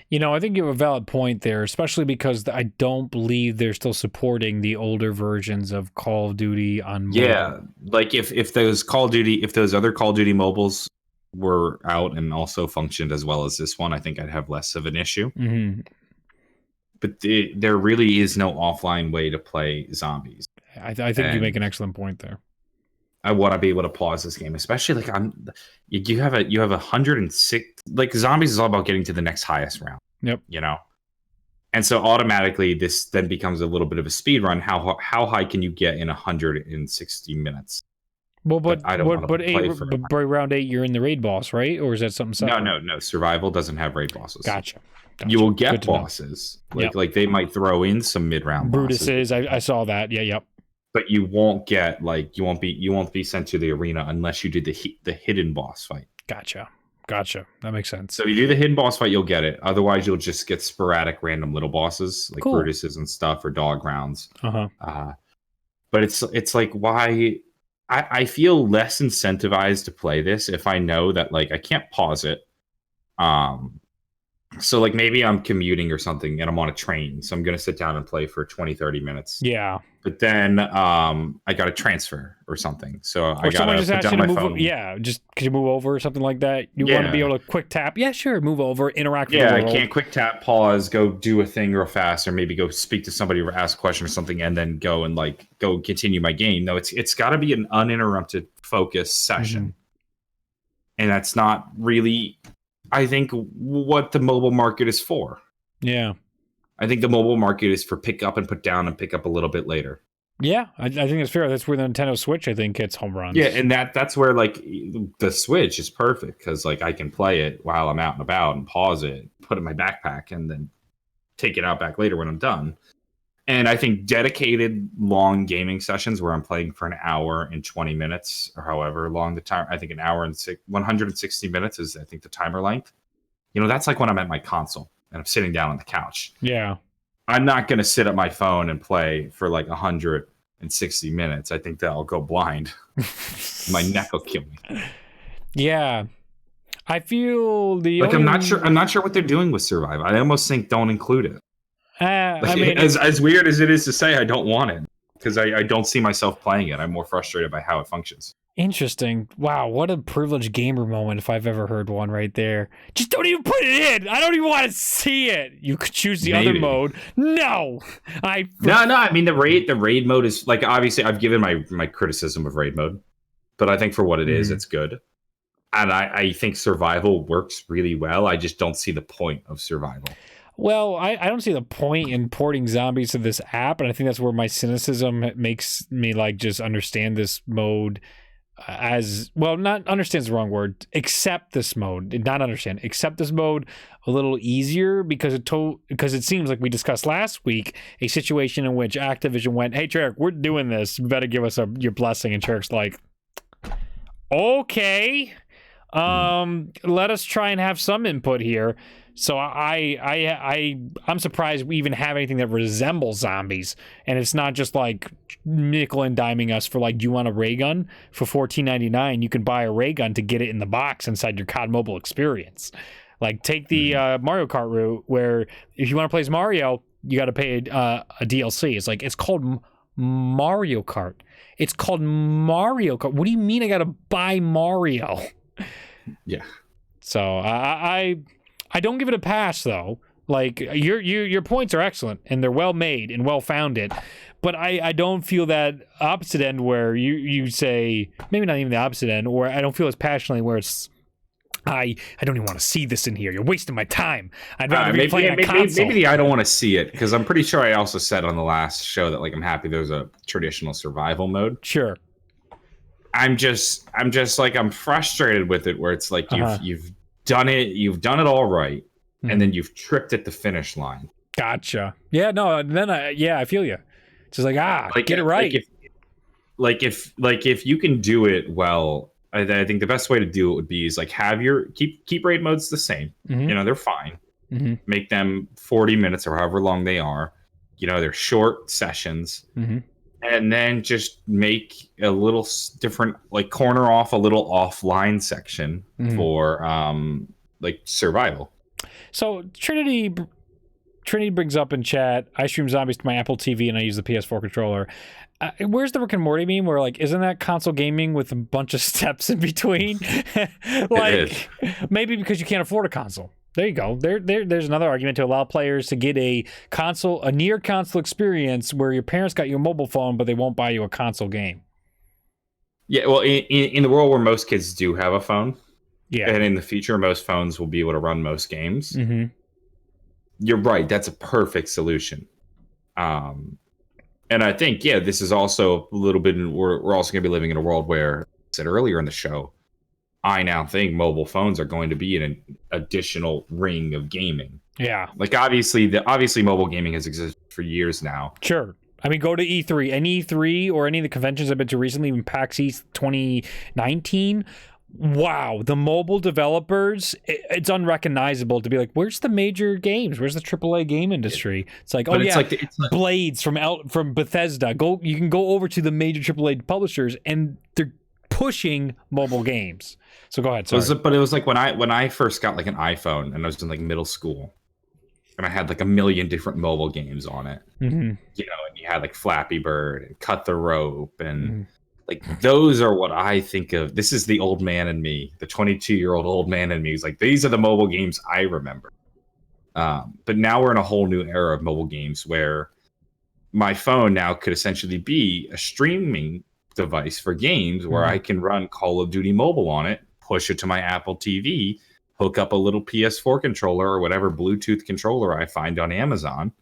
You know, I think you have a valid point there, especially because I don't believe they're still supporting the older versions of Call of Duty on mobile. Yeah, like if those other Call of Duty mobiles were out and also functioned as well as this one, I think I'd have less of an issue. But there really is no offline way to play zombies. I think you make an excellent point there. I want to be able to pause this game, especially like you have 106. Like zombies is all about getting to the next highest round. Yep. You know, and so automatically this then becomes a little bit of a speed run. How high can you get in 160 minutes? Well, but by round 8 you're in the raid boss, right? Or is that something separate? No. Survival doesn't have raid bosses. Gotcha. You will get bosses. Like they might throw in some mid-round Brutuses. I saw that. Yeah, yep. But you won't get you won't be sent to the arena unless you do the hidden boss fight. Gotcha. That makes sense. So if you do the hidden boss fight, you'll get it. Otherwise, you'll just get sporadic random little bosses like Brutuses and stuff or dog rounds. But it's like why I feel less incentivized to play this if I know that like I can't pause it. So like maybe I'm commuting or something and I'm on a train, so I'm gonna sit down and play for 20-30 minutes. Yeah. But then I got to transfer or something, so I got to put down my phone. Just could you move over or something like that? You want to be able to quick tap? Yeah, sure. Move over, interact with the world. I can't quick tap, pause, go do a thing real fast, or maybe go speak to somebody or ask a question or something, and then go continue my game. No, it's got to be an uninterrupted, focused session, and that's not really, I think, what the mobile market is for. Yeah. I think the mobile market is for pick up and put down and pick up a little bit later. Yeah, I think that's fair. That's where the Nintendo Switch, I think, hits home runs. Yeah, and that's where like the Switch is perfect because like I can play it while I'm out and about and pause it, put it in my backpack, and then take it out back later when I'm done. And I think dedicated long gaming sessions where I'm playing for an hour and 20 minutes or however long the time, I think an hour and 160 minutes is I think the timer length. You know, that's like when I'm at my console and I'm sitting down on the couch. Yeah. I'm not going to sit at my phone and play for like 160 minutes. I think that I'll go blind. My neck will kill me. Yeah. I feel I'm not sure what they're doing with Survive. I almost think don't include it. I mean, as weird as it is to say, I don't want it because I don't see myself playing it. I'm more frustrated by how it functions. Interesting. Wow, what a privileged gamer moment if I've ever heard one right there. Just don't even put it in. I don't even want to see it. You could choose the other mode. No. No. I mean, the raid mode is like, obviously I've given my criticism of raid mode, but I think for what it is, it's good. And I think survival works really well. I just don't see the point of survival. Well, I don't see the point in porting zombies to this app, and I think that's where my cynicism makes me like just understand this mode as well. Not understands the wrong word. Accept this mode, not understand. Accept this mode a little easier because it seems like we discussed last week a situation in which Activision went, "Hey, Treyarch, we're doing this. You better give us your blessing." And Treyarch's like, "Okay, let us try and have some input here." So I'm surprised we even have anything that resembles zombies, and it's not just like nickel and diming us for like, do you want a ray gun for $14.99? You can buy a ray gun to get it in the box inside your COD mobile experience. Like take the Mario Kart route, where if you want to play as Mario, you got to pay a DLC. It's like it's called Mario Kart. It's called Mario Kart. What do you mean I got to buy Mario? Yeah. So I don't give it a pass though. Like your points are excellent and they're well made and well founded, but I don't feel that opposite end where you say, maybe not even the opposite end, or I don't feel as passionately where it's I don't even want to see this in here. You're wasting my time. I'd rather be playing a console. Maybe I don't want to see it because I'm pretty sure I also said on the last show that like I'm happy there's a traditional survival mode. Sure. I'm just like I'm frustrated with it where it's like you've done it all right, and then you've tripped at the finish line. Gotcha. Yeah, no, then I feel you. Just like get it right. If you can do it well, I think the best way to do it would be is like have your keep raid modes the same. You know, they're fine. Make them 40 minutes or however long they are. You know, they're short sessions. And then just make a little different, like corner off a little offline section for like survival. So Trinity Trinity brings up in chat, I stream zombies to my Apple TV and I use the PS4 controller. Where's the Rick and Morty meme where, like, isn't that console gaming with a bunch of steps in between? Like, maybe because you can't afford a console. There you go. There's another argument to allow players to get a near console experience where your parents got you a mobile phone, but they won't buy you a console game. Yeah, well, in the world where most kids do have a phone, yeah, and in the future, most phones will be able to run most games. Mm-hmm. You're right. That's a perfect solution. And I think, yeah, this is also a little bit, we're also going to be living in a world where, I said earlier in the show, I now think mobile phones are going to be an additional ring of gaming. Yeah. Like, obviously mobile gaming has existed for years now. Sure. I mean, go to E3. Any E3 or any of the conventions I've been to recently, even PAX East 2019, wow, the mobile developers, it's unrecognizable to be like, where's the major games? Where's the AAA game industry? It's like, it's like Blades from Bethesda. You can go over to the major AAA publishers, and they're pushing mobile games. So go ahead. Sorry. But it was like when I first got like an iPhone, and I was in like middle school, and I had like a million different mobile games on it. Mm-hmm. You know, and you had like Flappy Bird and Cut the Rope and. Like, those are what I think of. This is the old man in me, the 22-year-old old man in me. He's like, these are the mobile games I remember. But now we're in a whole new era of mobile games where my phone now could essentially be a streaming device for games where I can run Call of Duty Mobile on it, push it to my Apple TV, hook up a little PS4 controller or whatever Bluetooth controller I find on Amazon.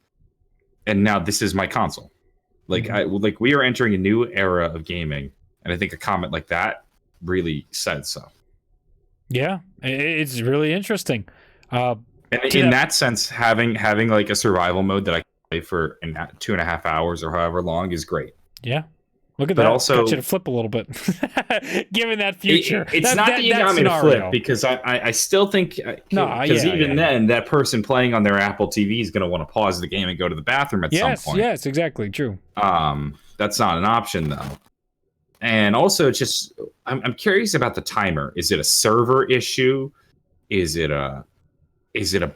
And now this is my console. Like, we are entering a new era of gaming, and I think a comment like that really said so. Yeah, it's really interesting. And in that sense, having like a survival mode that I can play for 2.5 hours or however long is great. Yeah. Look at that. Also, got you to flip a little bit. Given that future. It's not that you got me to flip, because I still think... Because then, that person playing on their Apple TV is going to want to pause the game and go to the bathroom at some point. Yes, exactly. True. That's not an option, though. And also, just... I'm curious about the timer. Is it a server issue? Is it a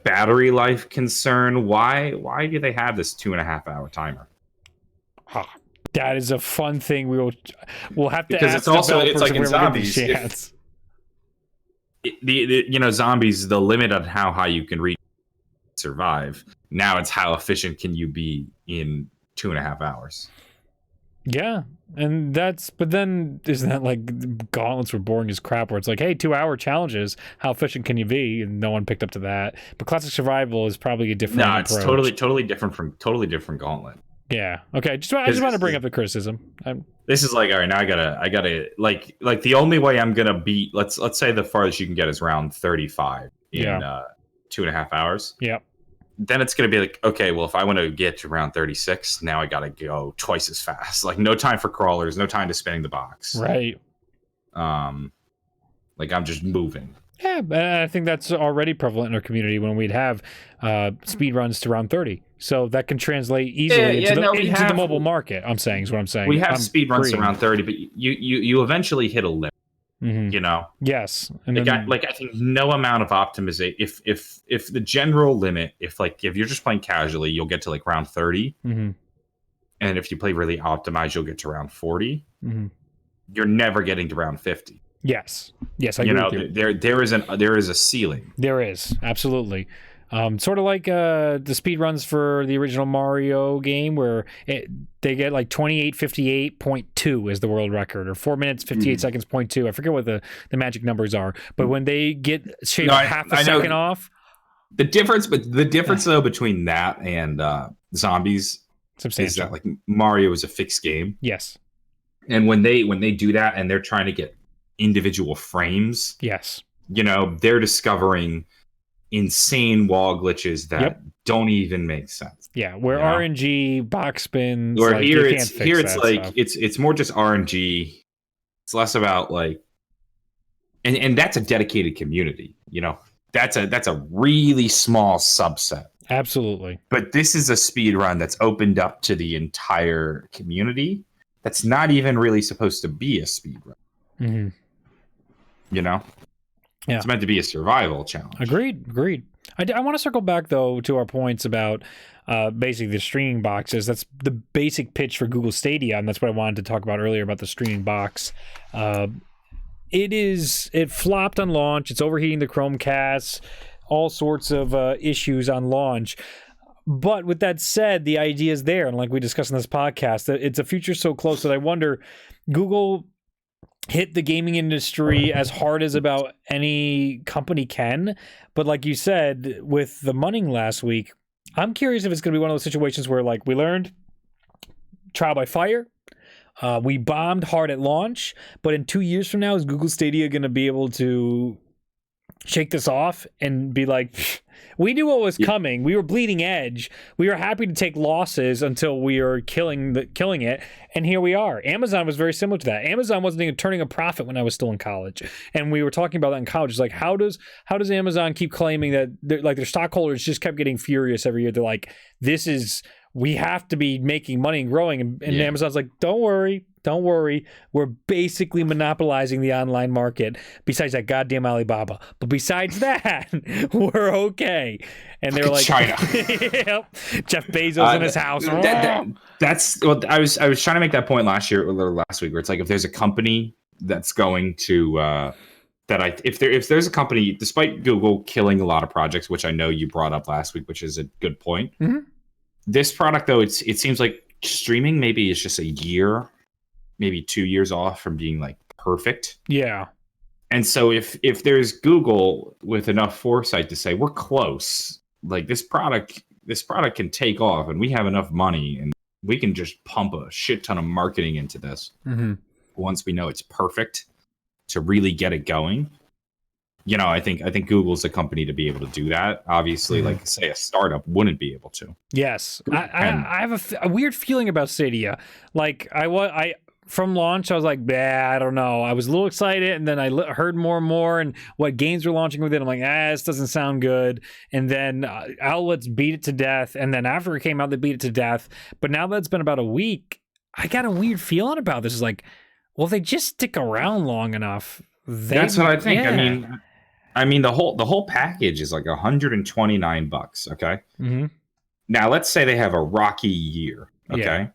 battery life concern? Why do they have this 2.5-hour timer? That is a fun thing. We'll have to, because ask it's like in zombies. Zombies, the limit on how high you can survive. Now it's how efficient can you be in 2.5 hours. Yeah, but then isn't that like Gauntlets were boring as crap, where it's like, hey, 2-hour challenges, how efficient can you be? And no one picked up to that. But Classic Survival is probably a different approach. It's totally different Gauntlet. Yeah. Okay. I just want to bring up the criticism. This is like, all right, now I gotta like the only way I'm gonna beat, let's say the farthest you can get is round 35 in 2.5 hours. Yep. Then it's gonna be like, okay, well, if I want to get to round 36, now I gotta go twice as fast. Like, no time for crawlers, no time to spinning the box. Right. Like, I'm just moving. Yeah, I think that's already prevalent in our community when we'd have speed runs to round 30. So that can translate easily into the mobile market. Is what I'm saying. We have speed runs to round 30, but you eventually hit a limit. Mm-hmm. You know. Yes. And I think no amount of optimization. If the general limit, if you're just playing casually, you'll get to like round 30. Mm-hmm. And if you play really optimized, you'll get to round 40. Mm-hmm. You're never getting to round 50. Yes, I agree with you. There is a ceiling. There is, absolutely. Sort of like the speed runs for the original Mario game, where they get like 28:58.2 is the world record, or 4 minutes 58 seconds .2. I forget what the magic numbers are, but when they get shaved half a second off. The difference though between that and zombies is that like Mario is a fixed game. Yes. And when they do that and they're trying to get individual frames, yes, they're discovering insane wall glitches that don't even make sense. Yeah, where RNG box spins, or it's more just RNG. It's less about like, and that's a dedicated community. That's a really small subset. Absolutely. But this is a speed run that's opened up to the entire community. That's not even really supposed to be a speed run. Mm-hmm. Yeah. It's meant to be a survival challenge. Agreed. I want to circle back though to our points about basically the streaming boxes. That's the basic pitch for Google Stadia, and that's what I wanted to talk about earlier about the streaming box. It flopped on launch. It's overheating the Chromecast, all sorts of issues on launch. But with that said, the idea is there, and like we discussed in this podcast, that it's a future so close that I wonder, Google hit the gaming industry as hard as about any company can. But like you said, with the Munning last week, I'm curious if it's going to be one of those situations where, like, we learned trial by fire. We bombed hard at launch, but in 2 years from now, is Google Stadia going to be able to shake this off and be like, we knew what was coming. We were bleeding edge. We were happy to take losses until we are killing it, and here we are. Amazon was very similar to that. Amazon wasn't even turning a profit when I was still in college, and we were talking about that in college. It's like, how does Amazon keep claiming that their stockholders just kept getting furious every year? They're like, we have to be making money and growing, and Amazon's like, don't worry. We're basically monopolizing the online market, besides that goddamn Alibaba. But besides that, we're okay. And they're like, China. Yep. Jeff Bezos in his house. That's well, I was trying to make that point last week, where it's like, if there's a company that's going to if there's a company, despite Google killing a lot of projects, which I know you brought up last week, which is a good point. Mm-hmm. This product, though, it seems like streaming maybe is just a year, maybe 2 years off from being like perfect. Yeah. And so if there's Google with enough foresight to say, we're close, like this product can take off, and we have enough money, and we can just pump a shit ton of marketing into this once we know it's perfect to really get it going. You know, I think Google's a company to be able to do that. Obviously, like, say, a startup wouldn't be able to. Yes. I have a weird feeling about Stadia. Like, from launch, I was like, I don't know. I was a little excited, and then I heard more and more, and what games were launching with it. I'm like, this doesn't sound good. And then outlets beat it to death, and then after it came out, they beat it to death. But now that it's been about a week, I got a weird feeling about this. It's like, well, if they just stick around long enough, that's what I think. Yeah. I mean, the whole package is like $129. Okay. Mm-hmm. Now, let's say they have a rocky year. Okay. Yeah.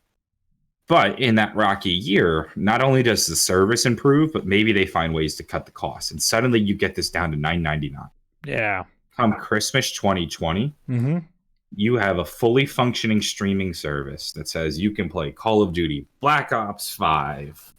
But in that rocky year, not only does the service improve, but maybe they find ways to cut the cost, and suddenly you get this down to $9.99. Yeah. Come Christmas 2020, you have a fully functioning streaming service that says you can play Call of Duty, Black Ops 5.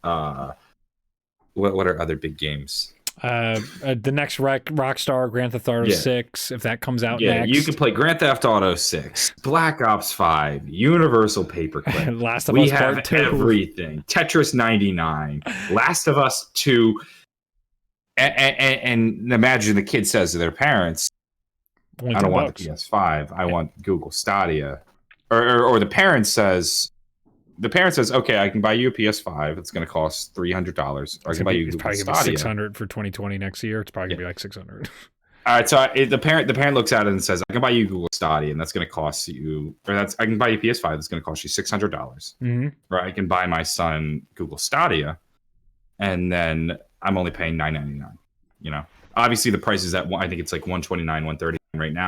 What are other big games? The next Rockstar Grand Theft Auto 6, if that comes out next. You can play Grand Theft Auto 6, Black Ops 5, Universal Paperclip. Last of Us Part 2. Everything. Tetris 99, Last of Us 2. And imagine the kid says to their parents, I don't want the PS5. I want Google Stadia. Or the parent says, okay, I can buy you a PS5. It's going to cost $300. Or I can buy you Google Stadia. $600 for 2020 next year. It's probably going to be like $600. All right, so the parent looks at it and says, I can buy you Google Stadia, and that's going to cost you, I can buy you PS5, that's going to cost you $600. Mm-hmm. Or I can buy my son Google Stadia, and then I'm only paying $9.99. You know, obviously the price is I think it's like $129, $130 right now.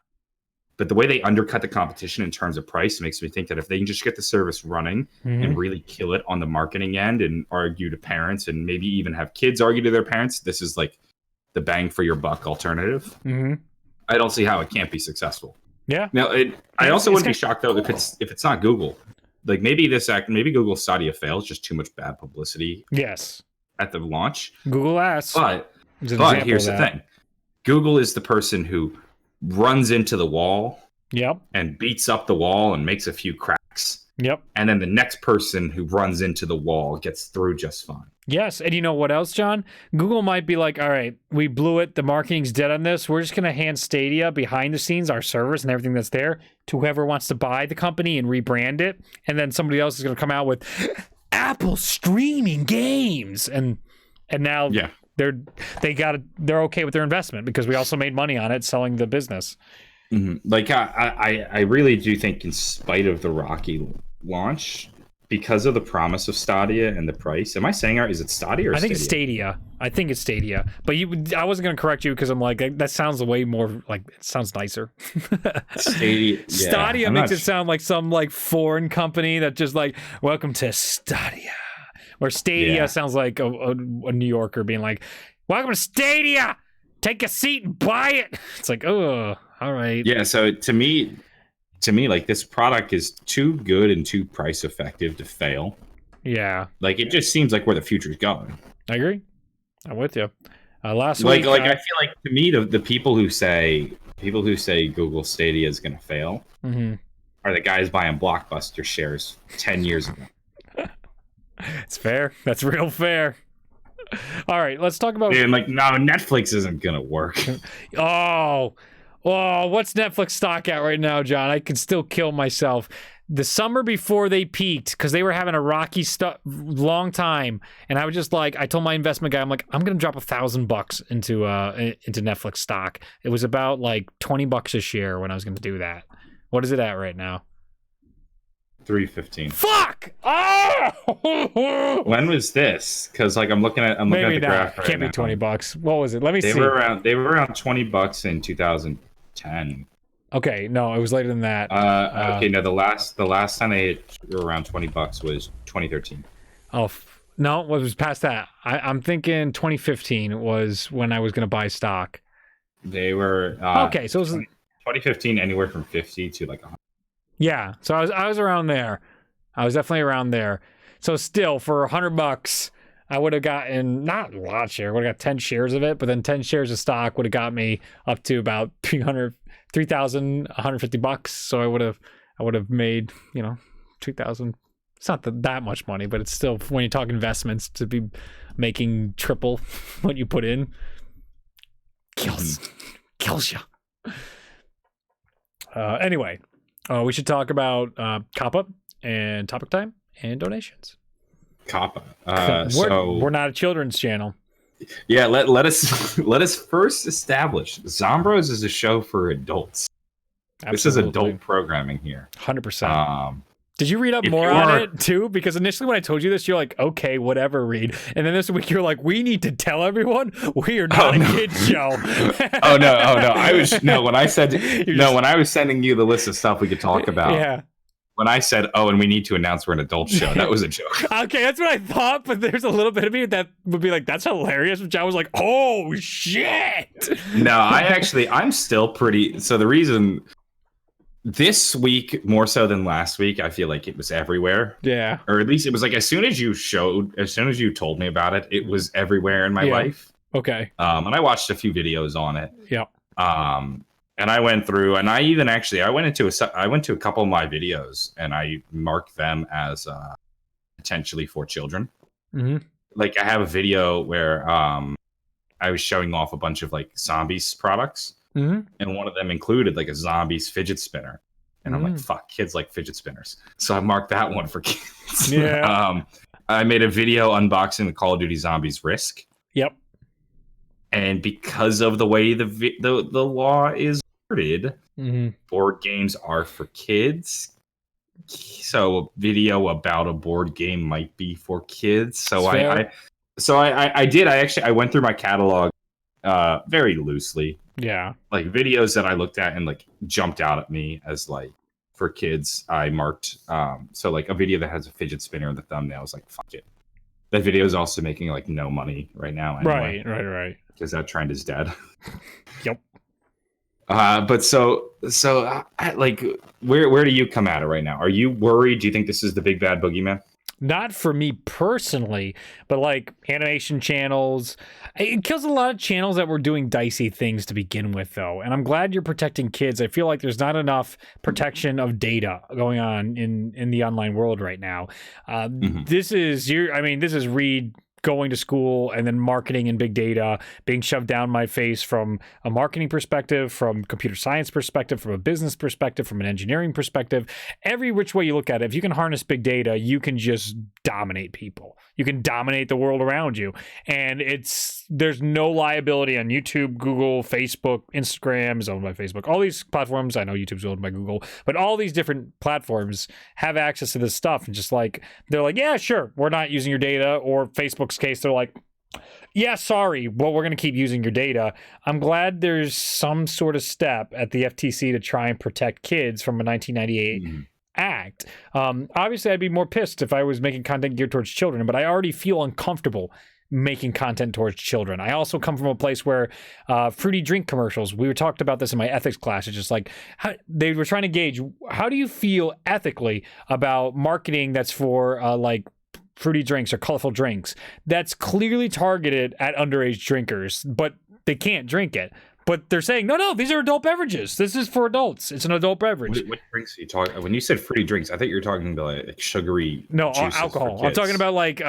But the way they undercut the competition in terms of price makes me think that if they can just get the service running and really kill it on the marketing end and argue to parents, and maybe even have kids argue to their parents, this is like the bang for your buck alternative. I don't see how it can't be successful. Yeah. Now, I also wouldn't be shocked though if it's not Google. Like maybe Google Stadia fails, just too much bad publicity. Yes. At the launch. Google asked. But here's the thing. Google is the person who runs into the wall. Yep. And beats up the wall and makes a few cracks. Yep. And then the next person who runs into the wall gets through just fine. Yes. And you know what else, John? Google might be like, all right, we blew it. The marketing's dead on this. We're just going to hand Stadia behind the scenes, our service and everything that's there, to whoever wants to buy the company and rebrand it. And then somebody else is going to come out with Apple streaming games. And now they're okay with their investment because we also made money on it selling the business. Like I really do think, in spite of the rocky launch, because of the promise of Stadia and the price. Am I saying is it Stadia or I think Stadia? I think it's Stadia. But I wasn't gonna correct you because I'm like that sounds way more like it sounds nicer. Stadia. Yeah, Stadia makes it sound like some like foreign company that just like welcome to Stadia. Where Stadia sounds like a New Yorker being like, welcome to Stadia. Take a seat and buy it. It's like, oh, all right. Yeah. So to me, like this product is too good and too price effective to fail. Yeah. Like it just seems like where the future is going. I agree. I'm with you. Last week, I feel like to me the people who say Google Stadia is going to fail are the guys buying Blockbuster shares 10 years ago. It's fair. That's real fair. All right, let's talk about. And like, no, Netflix isn't gonna work. Oh, what's Netflix stock at right now, John? I can still kill myself. The summer before they peaked, because they were having a rocky long time, and I was just like, I told my investment guy, I'm like, I'm gonna drop $1,000 into Netflix stock. It was about like $20 a share when I was gonna do that. What is it at right now? 315. Fuck! Oh! When was this? Because like I'm looking at the graph. Right Can't be $20. What was it? Let me see. They were around $20 in 2010. Okay, no, it was later than that. Okay, no, the last time they hit around $20 was 2013. Oh no, it was past that. I'm thinking 2015 was when I was gonna buy stock. They were okay, so it was 2015, anywhere from 50 to like 100. Yeah, so I was around there. I was definitely around there. So still, for $100, I would have gotten not a lot of shares. Would have got 10 shares of it, but then 10 shares of stock would have got me up to about $3,150. So I would have made 2,000. It's not that much money, but it's still, when you talk investments, to be making triple what you put in kills you. Anyway. We should talk about COPPA and topic time and donations. COPPA. We're not a children's channel. Yeah, let us first establish zombroz is a show for adults. Absolutely. This is adult programming here. 100%. Did you read up more on it too? Because initially when I told you this, you're like, okay, whatever, Reed. And then this week you're like, we need to tell everyone we are not a kid's show. When I was sending you the list of stuff we could talk about. Yeah. When I said, and we need to announce we're an adult show, that was a joke. Okay, that's what I thought, but there's a little bit of me that would be like, that's hilarious, which I was like, oh shit. No, I'm still pretty, so the reason this week, more so than last week, I feel like it was everywhere. Yeah. Or at least it was like as soon as you told me about it, it was everywhere in my life. Okay. And I watched a few videos on it. Yep. And I went through, and I went into a couple of my videos, and I marked them as potentially for children. Mm-hmm. Like I have a video where I was showing off a bunch of like zombies products. Mm-hmm. And one of them included like a zombies fidget spinner. And I'm like, fuck, kids like fidget spinners. So I marked that one for kids. Yeah. I made a video unboxing the Call of Duty Zombies Risk. Yep. And because of the way the law is worded, board games are for kids. So a video about a board game might be for kids. So I went through my catalog very loosely. Yeah. Like videos that I looked at and like jumped out at me as like for kids, I marked so like a video that has a fidget spinner in the thumbnail. I was like, fuck it. That video is also making like no money right now anyway. Right. Because that trend is dead. Yep. But so like where do you come at it right now? Are you worried? Do you think this is the big bad boogeyman? Not for me personally, but like animation channels. It kills a lot of channels that were doing dicey things to begin with, though. And I'm glad you're protecting kids. I feel like there's not enough protection of data going on in the online world right now. This is Reed going to school and then marketing and big data being shoved down my face from a marketing perspective, from computer science perspective, from a business perspective, from an engineering perspective. Every which way you look at it, if you can harness big data, you can just dominate people. You can dominate the world around you. And there's no liability on YouTube, Google, Facebook, Instagram is owned by Facebook. All these platforms, I know YouTube's owned by Google, but all these different platforms have access to this stuff. And just like, they're like, yeah, sure, we're not using your data. Or Facebook's case, they're like, yeah, sorry, but we're going to keep using your data. I'm glad there's some sort of step at the FTC to try and protect kids from a 1998 act. Obviously, I'd be more pissed if I was making content geared towards children, but I already feel uncomfortable making content towards children. I also come from a place where fruity drink commercials, we talked about this in my ethics class. It's just like, they were trying to gauge, how do you feel ethically about marketing that's for like fruity drinks or colorful drinks that's clearly targeted at underage drinkers, but they can't drink it. But they're saying, no, these are adult beverages. This is for adults. It's an adult beverage. What drinks are you talking? When you said fruity drinks, I thought you were talking about like sugary. No, alcohol. I'm talking about like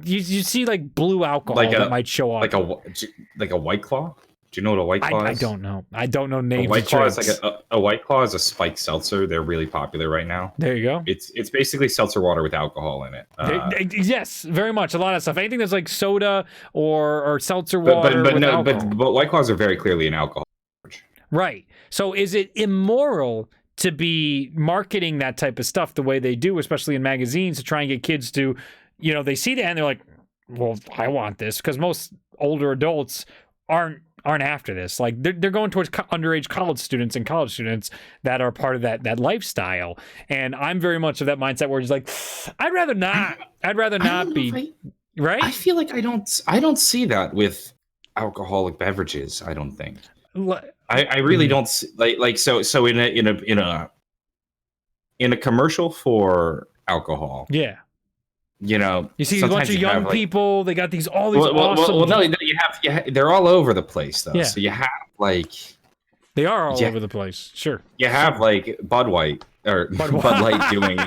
you see like blue alcohol that might show up. Like a White Claw. Do you know what a White Claw is? I don't know. I don't know names. A White Claw is like a White Claw is a spiked seltzer. They're really popular right now. There you go. It's basically seltzer water with alcohol in it. Yes, very much. A lot of stuff. Anything that's like soda or seltzer water with alcohol. But White Claws are very clearly an alcohol beverage. Right. So is it immoral to be marketing that type of stuff the way they do, especially in magazines, to try and get kids to, they see that and they're like, well, I want this, because most older adults aren't after this. Like they're going towards underage college students and college students that are part of that lifestyle. And I'm very much of that mindset where it's like, I'd rather not be right. I feel like I don't see that with alcoholic beverages. I don't think. I really don't see, like so in a commercial for alcohol. Yeah. You see a bunch of young people. They got all these awesome. Well, no, you have they're all over the place though. Yeah. So you have like they are all over the place. Sure. You have like Bud Light or Bud Light doing.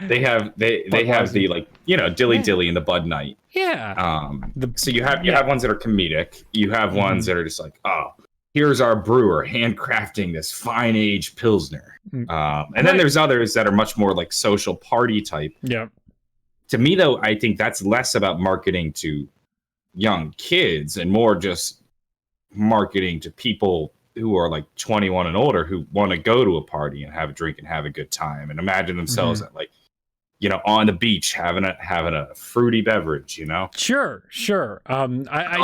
They have the like Dilly Dilly and the Bud Night. Yeah. So you have ones that are comedic. You have ones that are just like, oh, here's our brewer handcrafting this fine aged pilsner. And then there's others that are much more like social party type. Yeah. To me, though, I think that's less about marketing to young kids and more just marketing to people who are like 21 and older who want to go to a party and have a drink and have a good time and imagine themselves at like, on the beach having a fruity beverage. Sure. I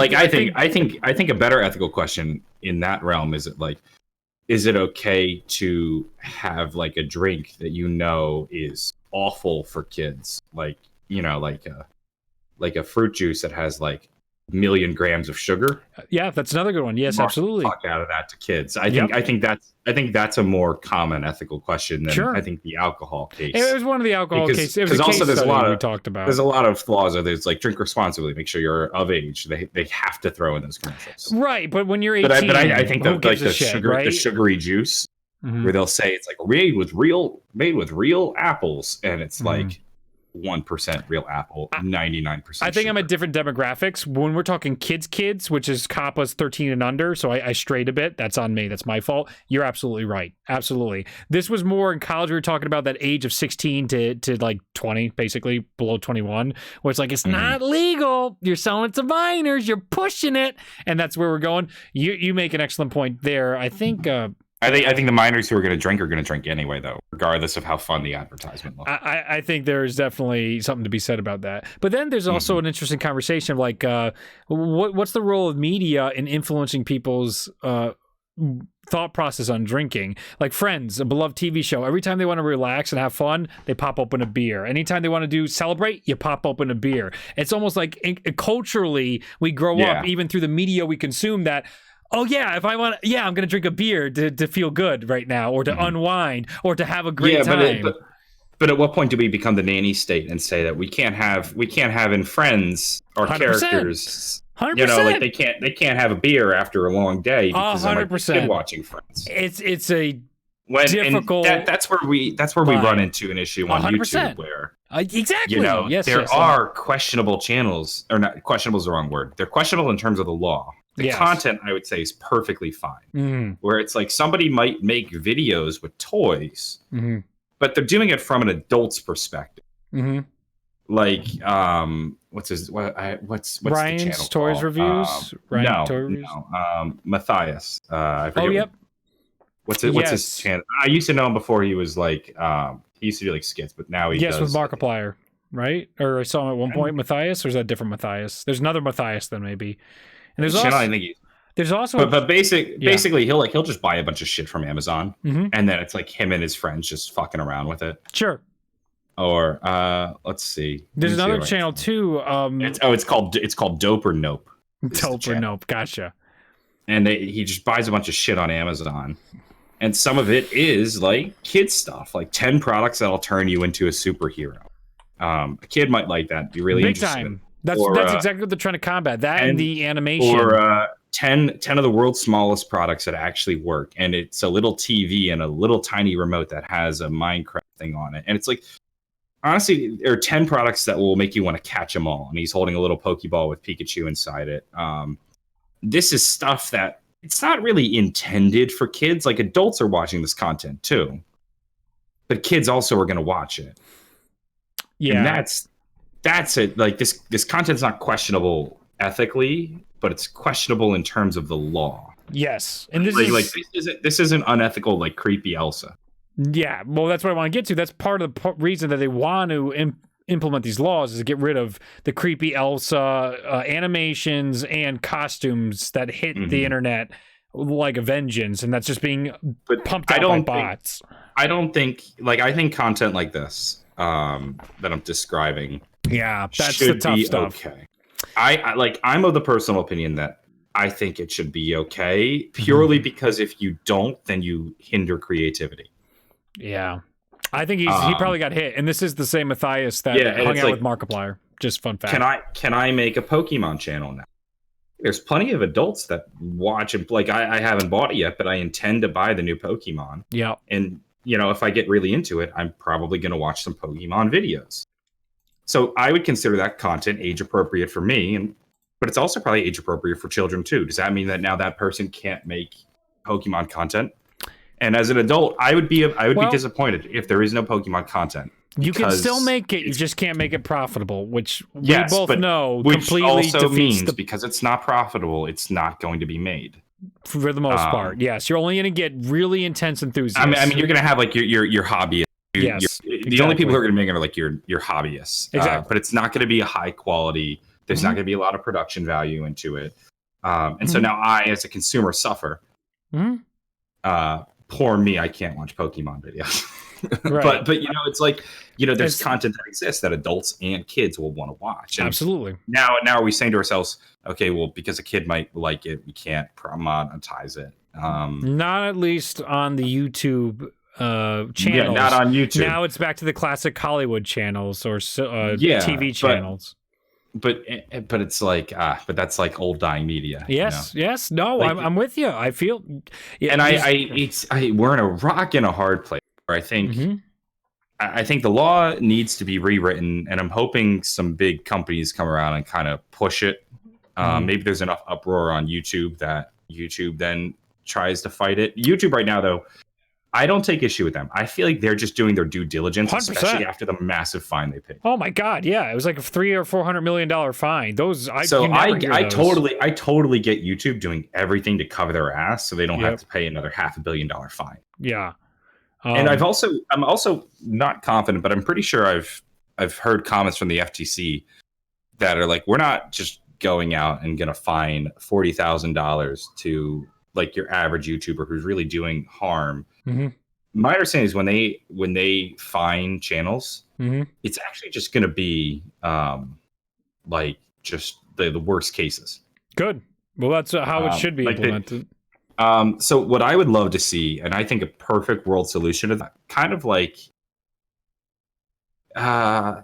think a better ethical question in that realm is it okay to have like a drink that is awful for kids, like a fruit juice that has like 1,000,000 grams of sugar. Yeah, that's another good one. Yes, absolutely. Fuck out of that to kids. I think that's a more common ethical question than I think the alcohol case. It was one of the alcohol cases. Because also there's a lot we talked about. There's a lot of flaws. There's like drink responsibly, make sure you're of age. They have to throw in those commercials. Right, but when you're 18, but I think the sugary juice. Where they'll say it's like made with real apples, and it's like 1% real apple, 99%. I think I'm at different demographics. When we're talking kids, which is COPPA's 13 and under, so I strayed a bit. That's on me. That's my fault. You're absolutely right. Absolutely. This was more in college. We were talking about that age of 16 to like 20, basically below 21, where it's like it's not legal. You're selling it to minors. You're pushing it, and that's where we're going. You make an excellent point there. I think the minors who are going to drink anyway, though, regardless of how fun the advertisement looks. I think there's definitely something to be said about that. But then there's also an interesting conversation of like, what's the role of media in influencing people's thought process on drinking? Like Friends, a beloved TV show. Every time they want to relax and have fun, they pop open a beer. Anytime they want to celebrate, you pop open a beer. It's almost like culturally we grow up, even through the media we consume, that oh yeah, if I want, I'm gonna drink a beer to feel good right now, or to unwind, or to have a great time. But at what point do we become the nanny state and say that we can't have in Friends our 100%. Characters? 100%. Like they can't have a beer after a long day because I'm like a kid watching Friends. It's a difficult. That's where we run into an issue on 100%. YouTube Exactly. You know, Yes. there yes, are questionable channels, or not, questionable is the wrong word. They're questionable in terms of the law. The Yes. content, I would say, is perfectly fine. Mm. Where it's like somebody might make videos with toys, Mm-hmm. but they're doing it from an adult's perspective. Mm-hmm. Like, what's the Ryan's channel Toys called? Reviews. Ryan Toy Reviews. Matthias. I forget. Oh, yep. What's his Yes. channel? I used to know him before he was like, he used to do like skits, but now he Yes, does. with Markiplier, right? Or I saw him at one point. Matthias, or is that a different Matthias? There's another Matthias then maybe. And there's channel, also I think there's also but basically he'll just buy a bunch of shit from Amazon, Mhm. and then it's like him and his friends just fucking around with it. Sure. Or let's see. There's Let me see another what I channel can- too. it's called Dope or Nope. is the Dope or channel. Nope. Gotcha. And he just buys a bunch of shit on Amazon. And some of it is like kid stuff, like 10 products that'll turn you into a superhero. A kid might like that, be really Big interested. time. That's Or, exactly what they're trying to combat. That and the animation. Or 10 of the world's smallest products that actually work. And it's a little TV and a little tiny remote that has a Minecraft thing on it. And it's like, honestly, there are 10 products that will make you want to catch them all. And he's holding a little Pokeball with Pikachu inside it. This is stuff that it's not really intended for kids. Like adults are watching this content too, but kids also are going to watch it. Yeah, and that's it. Like this content's not questionable ethically, but it's questionable in terms of the law. Yes, and this isn't unethical like creepy Elsa. Yeah, well, that's what I want to get to. That's part of the reason that they want to implement these laws is to get rid of the creepy Elsa animations and costumes that hit the internet like a vengeance, and that's just being pumped out by bots. I think content like this that I'm describing, that's the tough stuff. Okay. I'm of the personal opinion that I think it should be okay purely because if you don't, then you hinder creativity. Yeah. I think he probably got hit, and this is the same Matthias that hung out with Markiplier. Just fun fact. Can I make a Pokemon channel now? There's plenty of adults that watch it. Like I haven't bought it yet, but I intend to buy the new Pokemon. Yeah. And if I get really into it, I'm probably going to watch some Pokemon videos. So I would consider that content age appropriate for me, but it's also probably age appropriate for children too. Does that mean that now that person can't make Pokemon content? And as an adult, I would be disappointed if there is no Pokemon content. You can still make it, you just can't make it profitable, which we both know which completely also defeats means because it's not profitable, it's not going to be made. For the most part, yes. You're only going to get really intense enthusiasts. I mean, you're going to have like your hobbyists. Yes, the only people who are going to make it are like your hobbyists. Exactly. But it's not going to be a high quality. There's not going to be a lot of production value into it. And so now I, as a consumer, suffer. Poor me, I can't watch Pokemon videos. Right. but it's like there's content that exists that adults and kids will want to watch. And absolutely. Now are we saying to ourselves, okay, well, because a kid might like it, we can't monetize it? Not at least on the YouTube channels. Yeah, not on YouTube. Now it's back to the classic Hollywood channels or TV channels. But it's like but that's like old dying media. Yes. No, like, I'm with you. I feel, and we're in a rock and a hard place where I think I think the law needs to be rewritten, and I'm hoping some big companies come around and kind of push it. Maybe there's enough uproar on YouTube that YouTube then tries to fight it. YouTube right now, though, I don't take issue with them. I feel like they're just doing their due diligence, 100%. especially after the massive fine they paid. Oh my God, yeah, it was like a $300 or $400 million fine. I totally get YouTube doing everything to cover their ass so they don't have to pay another $500 million fine. Yeah, and I'm also not confident, but I'm pretty sure I've heard comments from the FTC that are like, we're not just going out and going to fine $40,000 to like your average YouTuber who's really doing harm. My understanding is when they fine channels, it's actually just going to be like just the worst cases. Good. Well, that's how it should be implemented. So what I would love to see, and I think a perfect world solution is kind of like, I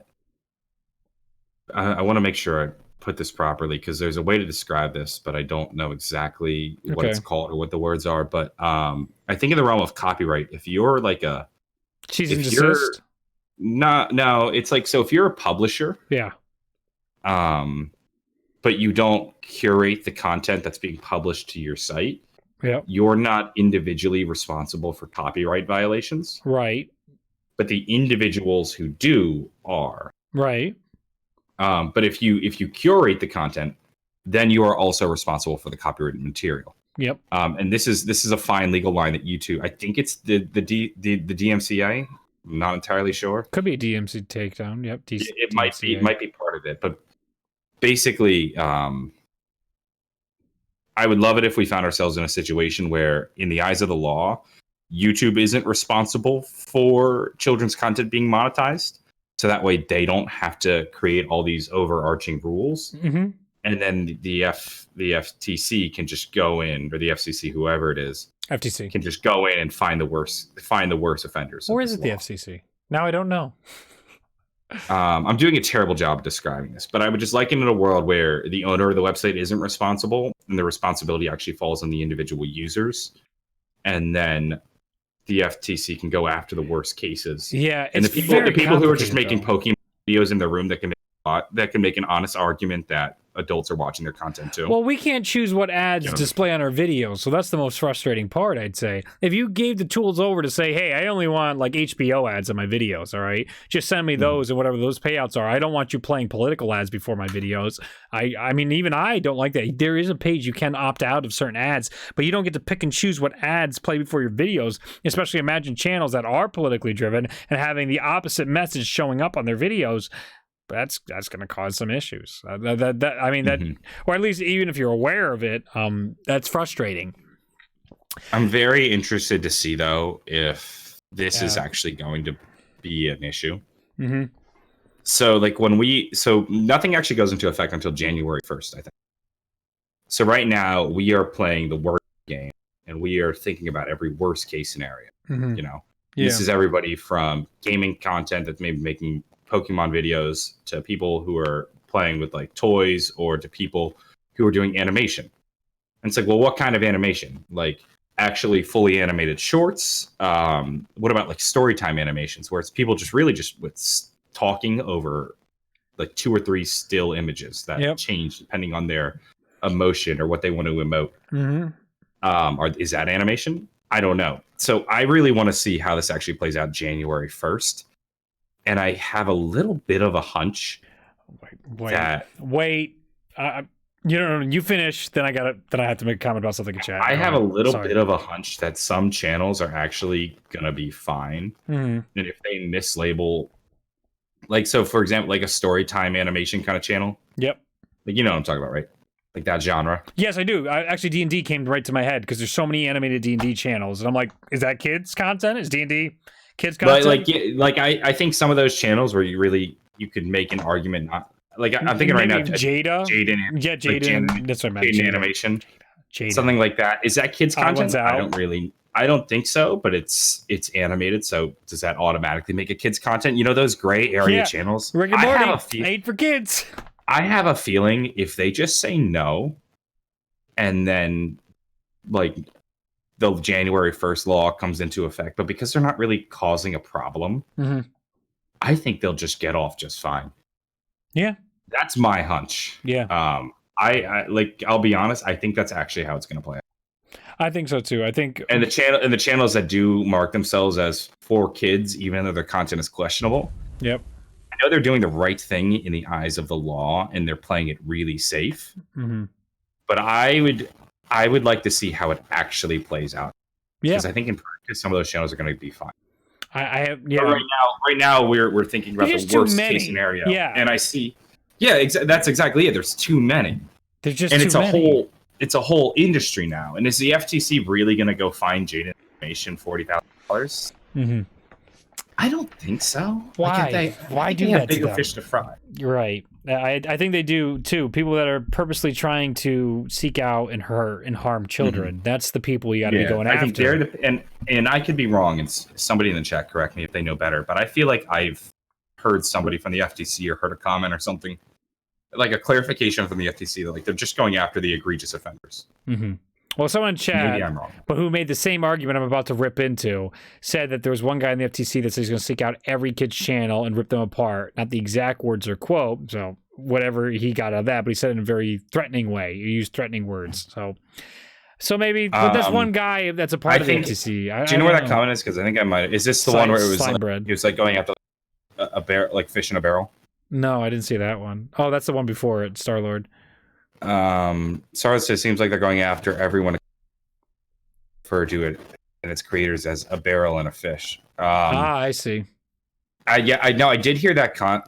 want to make sure I put this properly because there's a way to describe this, but I don't know exactly what it's called or what the words are. But I think in the realm of copyright, if you're like a cease and desist. No, it's like, so if you're a publisher, Yeah. But you don't curate the content that's being published to your site, Yep. you're not individually responsible for copyright violations. Right. But the individuals who do are. Right. But if you curate the content, then you are also responsible for the copyrighted material. Yep. And this is a fine legal line that YouTube, I think it's the DMCA. I'm not entirely sure. Could be a DMC takedown. Yep. It might be. It might be part of it, but basically, I would love it if we found ourselves in a situation where, in the eyes of the law, YouTube isn't responsible for children's content being monetized. So that way they don't have to create all these overarching rules. Mm-hmm. And then the FTC can just go in, or the FCC, whoever it is, FTC can just go in and find the worst offenders. Or is it the FCC? Now I don't know. I'm doing a terrible job of describing this, but I would just liken it in a world where the owner of the website isn't responsible, and the responsibility actually falls on the individual users, and then the FTC can go after the worst cases. Yeah, and the people who are just making Pokemon videos in their room that can make an honest argument that adults are watching their content too. Well, we can't choose what ads display on our videos, so that's the most frustrating part, I'd say. If you gave the tools over to say, hey, I only want like HBO ads on my videos, all right? Just send me those and whatever those payouts are. I don't want you playing political ads before my videos. I mean, even I don't like that. There is a page you can opt out of certain ads, but you don't get to pick and choose what ads play before your videos, especially imagine channels that are politically driven and having the opposite message showing up on their videos. That's going to cause some issues. Or at least even if you're aware of it, that's frustrating. I'm very interested to see though if this is actually going to be an issue. Mm-hmm. So like nothing actually goes into effect until January 1st, I think. So right now we are playing the worst game, and we are thinking about every worst case scenario. Mm-hmm. This is everybody from gaming content that's maybe making Pokemon videos to people who are playing with like toys, or to people who are doing animation. And it's like, well, what kind of animation? Like actually fully animated shorts? What about like story time animations where it's people just with talking over like 2 or 3 still images that change depending on their emotion or what they want to emote? Mm-hmm. Is that animation? I don't know. So I really want to see how this actually plays out January 1st. And I have a little bit of a hunch. Wait. You finish. Then I have to make a comment about something in chat. I have a little bit of a hunch that some channels are actually gonna be fine, and if they mislabel, like, so for example, like a story time animation kind of channel. Yep. Like, you know what I'm talking about, right? Like that genre. Yes, I do. Actually, D&D came right to my head because there's so many animated D&D channels, and I'm like, is that kids content? Is D&D kids content? But I think some of those channels where you could make an argument. Not like I'm thinking right now. Jaden. That's what I meant. Jaden animation. Something like that. Is that kids content? I don't think so. But it's animated. So does that automatically make it kids content? You know those gray area channels. Rick and Morty. Ain't for kids. I have a feeling if they just say no, and then like the January 1st law comes into effect, but because they're not really causing a problem, I think they'll just get off just fine. Yeah. That's my hunch. Yeah. I'll be honest, I think that's actually how it's going to play out. I think so too. I think and the channels that do mark themselves as for kids, even though their content is questionable. Yep. I know they're doing the right thing in the eyes of the law and they're playing it really safe. But I would like to see how it actually plays out. Yeah. Because I think in practice some of those channels are going to be fine. But right now we're thinking about the worst case scenario. Yeah. And I see that's exactly it. There's too many. There's just it's a whole industry now. And is the FTC really going to go find Jaden Animation $40,000? I don't think so. Why? Why do that? Bigger fish to fry. You're right. I think they do too. People that are purposely trying to seek out and hurt and harm children. That's the people you got to be going after. I think they're and I could be wrong. And somebody in the chat correct me if they know better. But I feel like I've heard somebody from the FTC or heard a comment or something, like a clarification from the FTC, that like they're just going after the egregious offenders. Well, someone in chat, Maybe I'm wrong. but who made the same argument I'm about to rip into, said that there was one guy in the FTC that says he's going to seek out every kid's channel and rip them apart. Not the exact words or quote, so whatever he got out of that, but he said it in a very threatening way. He used threatening words. So maybe, but that's one guy that's a part of the FTC. Do you know where that comment is? Because I think I might. Is this the one where it was like, he was like going after a bear, like fish in a barrel? No, I didn't see that one. Oh, that's the one before it, Star-Lord. Star-Lord says, seems like they're going after everyone refer to it and its creators as a barrel and a fish. I see. I know. I did hear that comment.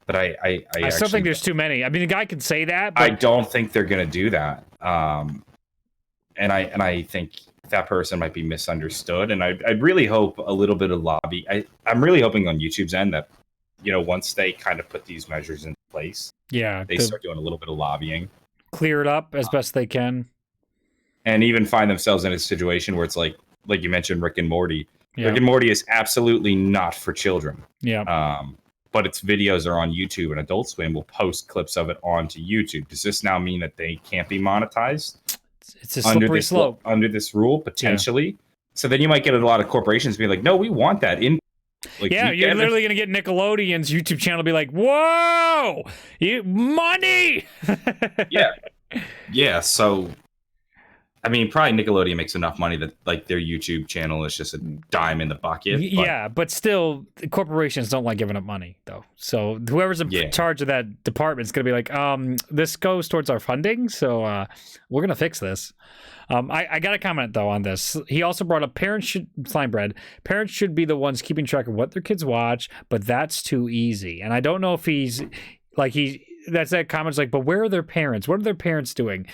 But I still think there's too many. I mean, the guy can say that, but I don't think they're going to do that. And I think that person might be misunderstood. And I'd really hope a little bit of lobby. I'm really hoping on YouTube's end that, once they kind of put these measures in place, they start doing a little bit of lobbying, clear it up as best they can, and even find themselves in a situation where it's like you mentioned, Rick and Morty. Yeah. Rick and Morty is absolutely not for children. Yeah. But its videos are on YouTube, and Adult Swim will post clips of it onto YouTube. Does this now mean that they can't be monetized? It's a slippery slope under this rule, potentially. Yeah. So then you might get a lot of corporations being like, "No, we want that in." Like, you're literally going to get Nickelodeon's YouTube channel be like, "Whoa, money!" yeah. So, I mean, probably Nickelodeon makes enough money that like their YouTube channel is just a dime in the bucket. But still, corporations don't like giving up money, though. So whoever's in charge of that department is going to be like, this goes towards our funding, so we're going to fix this. I got a comment, though, on this. He also brought up parents should be the ones keeping track of what their kids watch, but that's too easy. And I don't know if that comment's like, but where are their parents? What are their parents doing?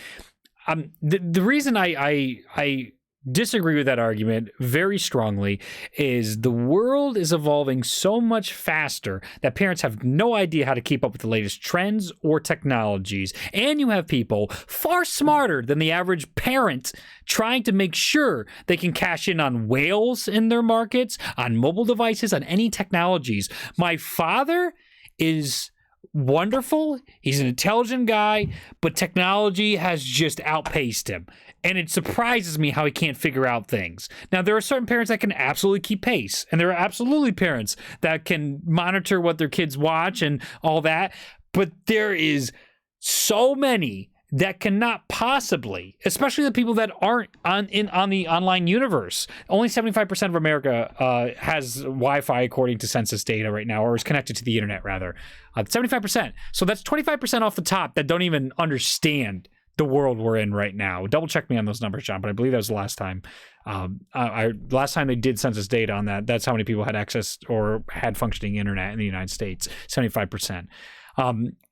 The reason I disagree with that argument very strongly is the world is evolving so much faster that parents have no idea how to keep up with the latest trends or technologies. And you have people far smarter than the average parent trying to make sure they can cash in on whales in their markets, on mobile devices, on any technologies. My father is wonderful. He's an intelligent guy, but technology has just outpaced him. And it surprises me how he can't figure out things. Now, there are certain parents that can absolutely keep pace, and there are absolutely parents that can monitor what their kids watch and all that. But there is so many that cannot possibly, especially the people that aren't on the online universe. Only 75% of America has Wi-Fi according to census data right now, or is connected to the internet rather. 75%. So that's 25% off the top that don't even understand the world we're in right now. Double check me on those numbers, John, but I believe that was the last time. Last time they did census data on that, that's how many people had access or had functioning internet in the United States. 75%.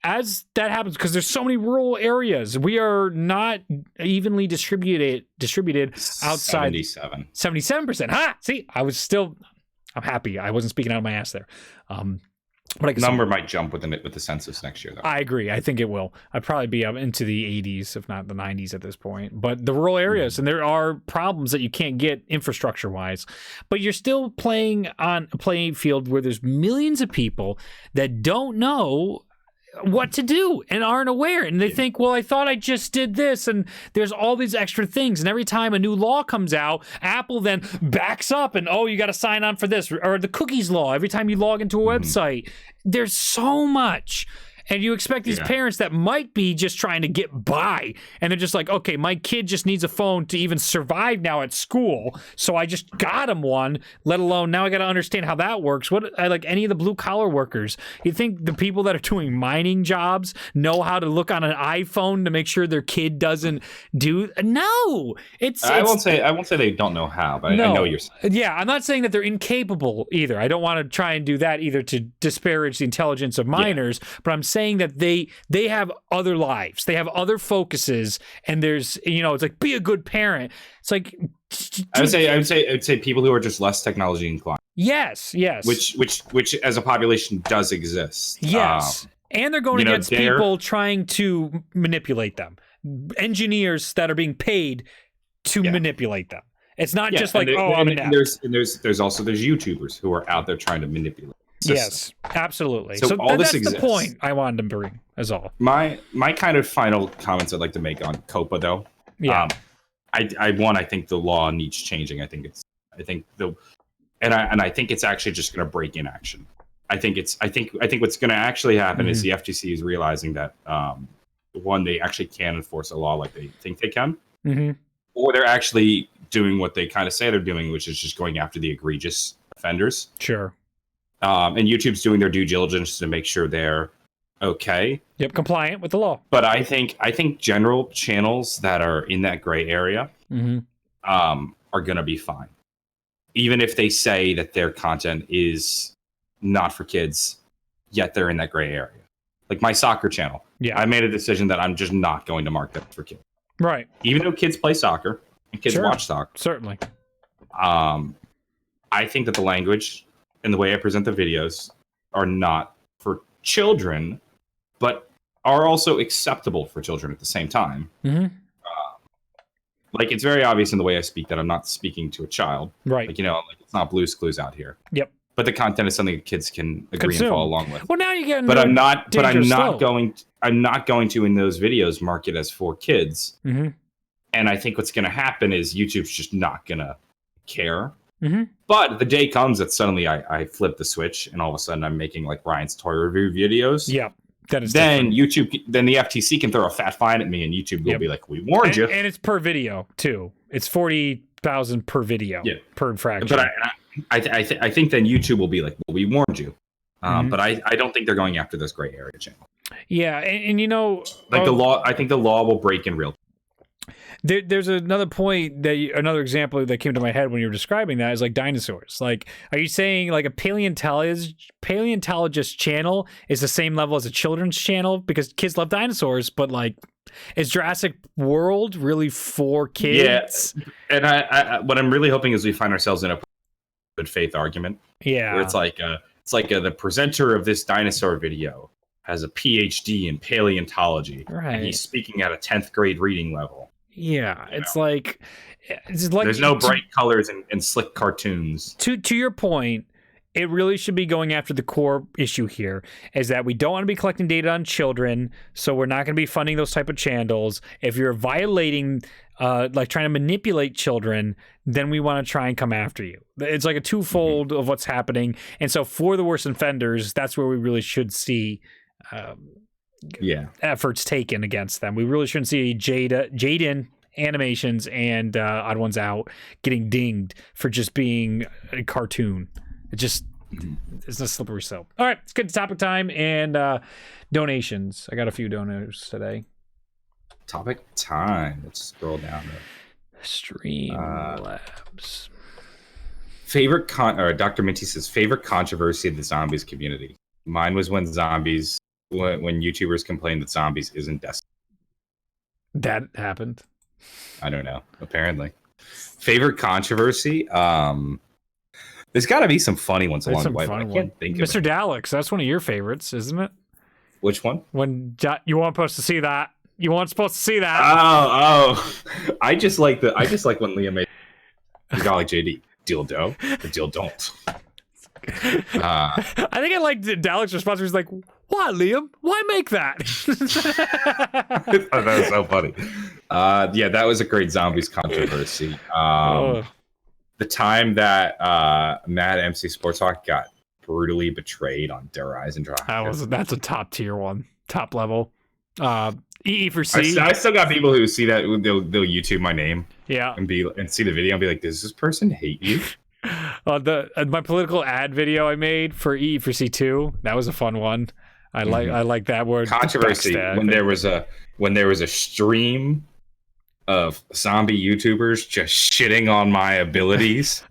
As that happens, because there's so many rural areas, we are not evenly distributed outside. 77%. Ha! See, I'm happy. I wasn't speaking out of my ass there. But number might jump with the census next year, though. I agree. I think it will. I'd probably be up into the 80s, if not the 90s at this point. But the rural areas, and there are problems that you can't get infrastructure-wise. But you're still playing on a playing field where there's millions of people that don't know what to do and aren't aware, and they think, well, I thought I just did this, and there's all these extra things, and every time a new law comes out, Apple then backs up and, you got to sign on for this, or the cookies law every time you log into a website. There's so much, and you expect these parents that might be just trying to get by, and they're just like, okay, my kid just needs a phone to even survive now at school, so I just got him one, let alone now I got to understand how that works. Like any of the blue collar workers, you think the people that are doing mining jobs know how to look on an iPhone to make sure their kid doesn't do? No, I won't say they don't know how, but I know what you're saying. Yeah, I'm not saying that they're incapable either. I don't want to try and do that either to disparage the intelligence of minors, but I'm saying that they have other lives, they have other focuses, and there's it's like, be a good parent. It's like, I would say people who are just less technology inclined. Yes. Which as a population does exist. Yes, and they're going against people trying to manipulate them, engineers that are being paid to manipulate them. It's not just like, I'm an app. There's YouTubers who are out there trying to manipulate. system. Yes, absolutely. So all this that's exists. the point I wanted to bring, is all. My kind of final comments I'd like to make on COPA, though. Yeah. I think the law needs changing. I think it's actually just going to break in action. I think what's going to actually happen is the FTC is realizing that one, they actually can enforce a law like they think they can, or they're actually doing what they kind of say they're doing, which is just going after the egregious offenders. Sure. And YouTube's doing their due diligence to make sure they're okay. Yep, compliant with the law. But I think general channels that are in that gray area are going to be fine, even if they say that their content is not for kids, yet they're in that gray area. Like my soccer channel. Yeah. I made a decision that I'm just not going to mark that for kids. Right. Even though kids play soccer and kids watch soccer. Certainly. I think that the language and the way I present the videos are not for children, but are also acceptable for children at the same time. Like, it's very obvious in the way I speak that I'm not speaking to a child. Right. Like, like it's not Blue's Clues out here. Yep. But the content is something that kids can agree and follow along with. Well, now you get. But I'm not going to in those videos mark it as for kids. And I think what's going to happen is YouTube's just not going to care. But the day comes that suddenly I flip the switch and all of a sudden I'm making like Ryan's toy review videos. Yeah. Then different. then the FTC can throw a fat fine at me and YouTube will be like, we warned you. And it's per video too. It's 40,000 per video. Yeah. Per infraction. But I think then YouTube will be like, well, we warned you. But I don't think they're going after this gray area channel. Yeah, and like the law. I think the law will break in real time. There's another point another example that came to my head when you were describing that is like dinosaurs. Like, are you saying like a paleontologist channel is the same level as a children's channel because kids love dinosaurs, but like, is Jurassic World really for kids? Yeah, and I what I'm really hoping is we find ourselves in a good faith argument. Yeah, where it's like the presenter of this dinosaur video has a PhD in paleontology, right? And he's speaking at a 10th grade reading level. Yeah, it's like there's no bright colors and slick cartoons. To your point, it really should be going after the core issue here, is that we don't want to be collecting data on children, so we're not going to be funding those type of channels. If you're violating, like trying to manipulate children, then we want to try and come after you. It's like a twofold of what's happening. And so for the worst offenders, that's where we really should see efforts taken against them. We really shouldn't see Jaden Animations and Odd Ones Out getting dinged for just being a cartoon. It's a slippery slope. All right, let's get to topic time and donations. I got a few donors today. Topic time. Let's scroll down to Streamlabs. Favorite Dr. Minty says favorite controversy of the zombies community. Mine was when YouTubers complained that zombies isn't Destiny. That happened. I don't know. Apparently. Favorite controversy? There's got to be some funny ones along the way. I can't think of Mr. Daleks, that's one of your favorites, isn't it? Which one? When you weren't supposed to see that. You weren't supposed to see that. Oh. I just like when Liam made the guy like JD. Deal dough, the deal don't. I think I liked Dalek's response. He was like, "Why, Liam? Why make that?" Oh, that was so funny. Yeah, that was a great zombies controversy. The time that Mad MC Sports Talk got brutally betrayed on Rise and Drive. That's a top tier one, top level. EE for C. I still got people who see that they'll YouTube my name, and see the video and be like, "Does this person hate you?" My political ad video I made for EE for C2, that was a fun one. I like that word. Controversy when there was a stream of zombie YouTubers just shitting on my abilities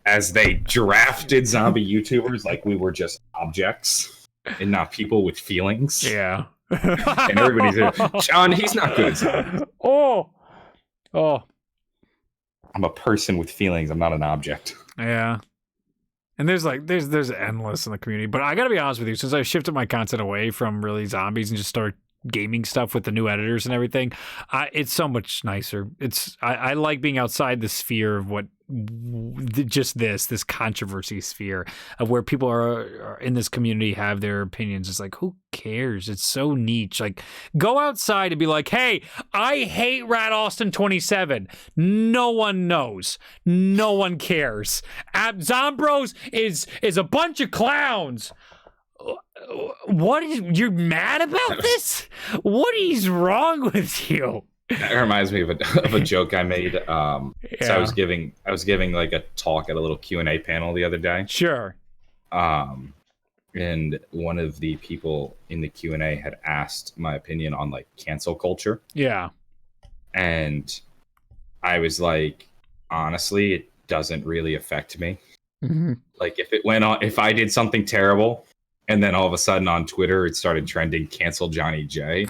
as they drafted zombie YouTubers like we were just objects and not people with feelings. Yeah. And everybody's like, John, he's not good at zombies. Oh. I'm a person with feelings. I'm not an object. Yeah. And there's endless in the community. But I gotta be honest with you, since I've shifted my content away from really zombies and just started gaming stuff with the new editors and everything, it's so much nicer. I like being outside the sphere of what just this controversy sphere of where people are in this community have their opinions. It's like, who cares? It's so niche. Like, go outside and be like, hey, I hate Rat Austin 27. No one knows. No one cares. Zombroz is a bunch of clowns. What is, you're mad about this? What is wrong with you? That reminds me of a joke I made. So I was giving like a talk at a little Q&A panel the other day. Sure. And one of the people in the Q&A had asked my opinion on like cancel culture. Yeah. And I was like, honestly, it doesn't really affect me. Mm-hmm. Like if I did something terrible and then all of a sudden on Twitter it started trending cancel Johnny J.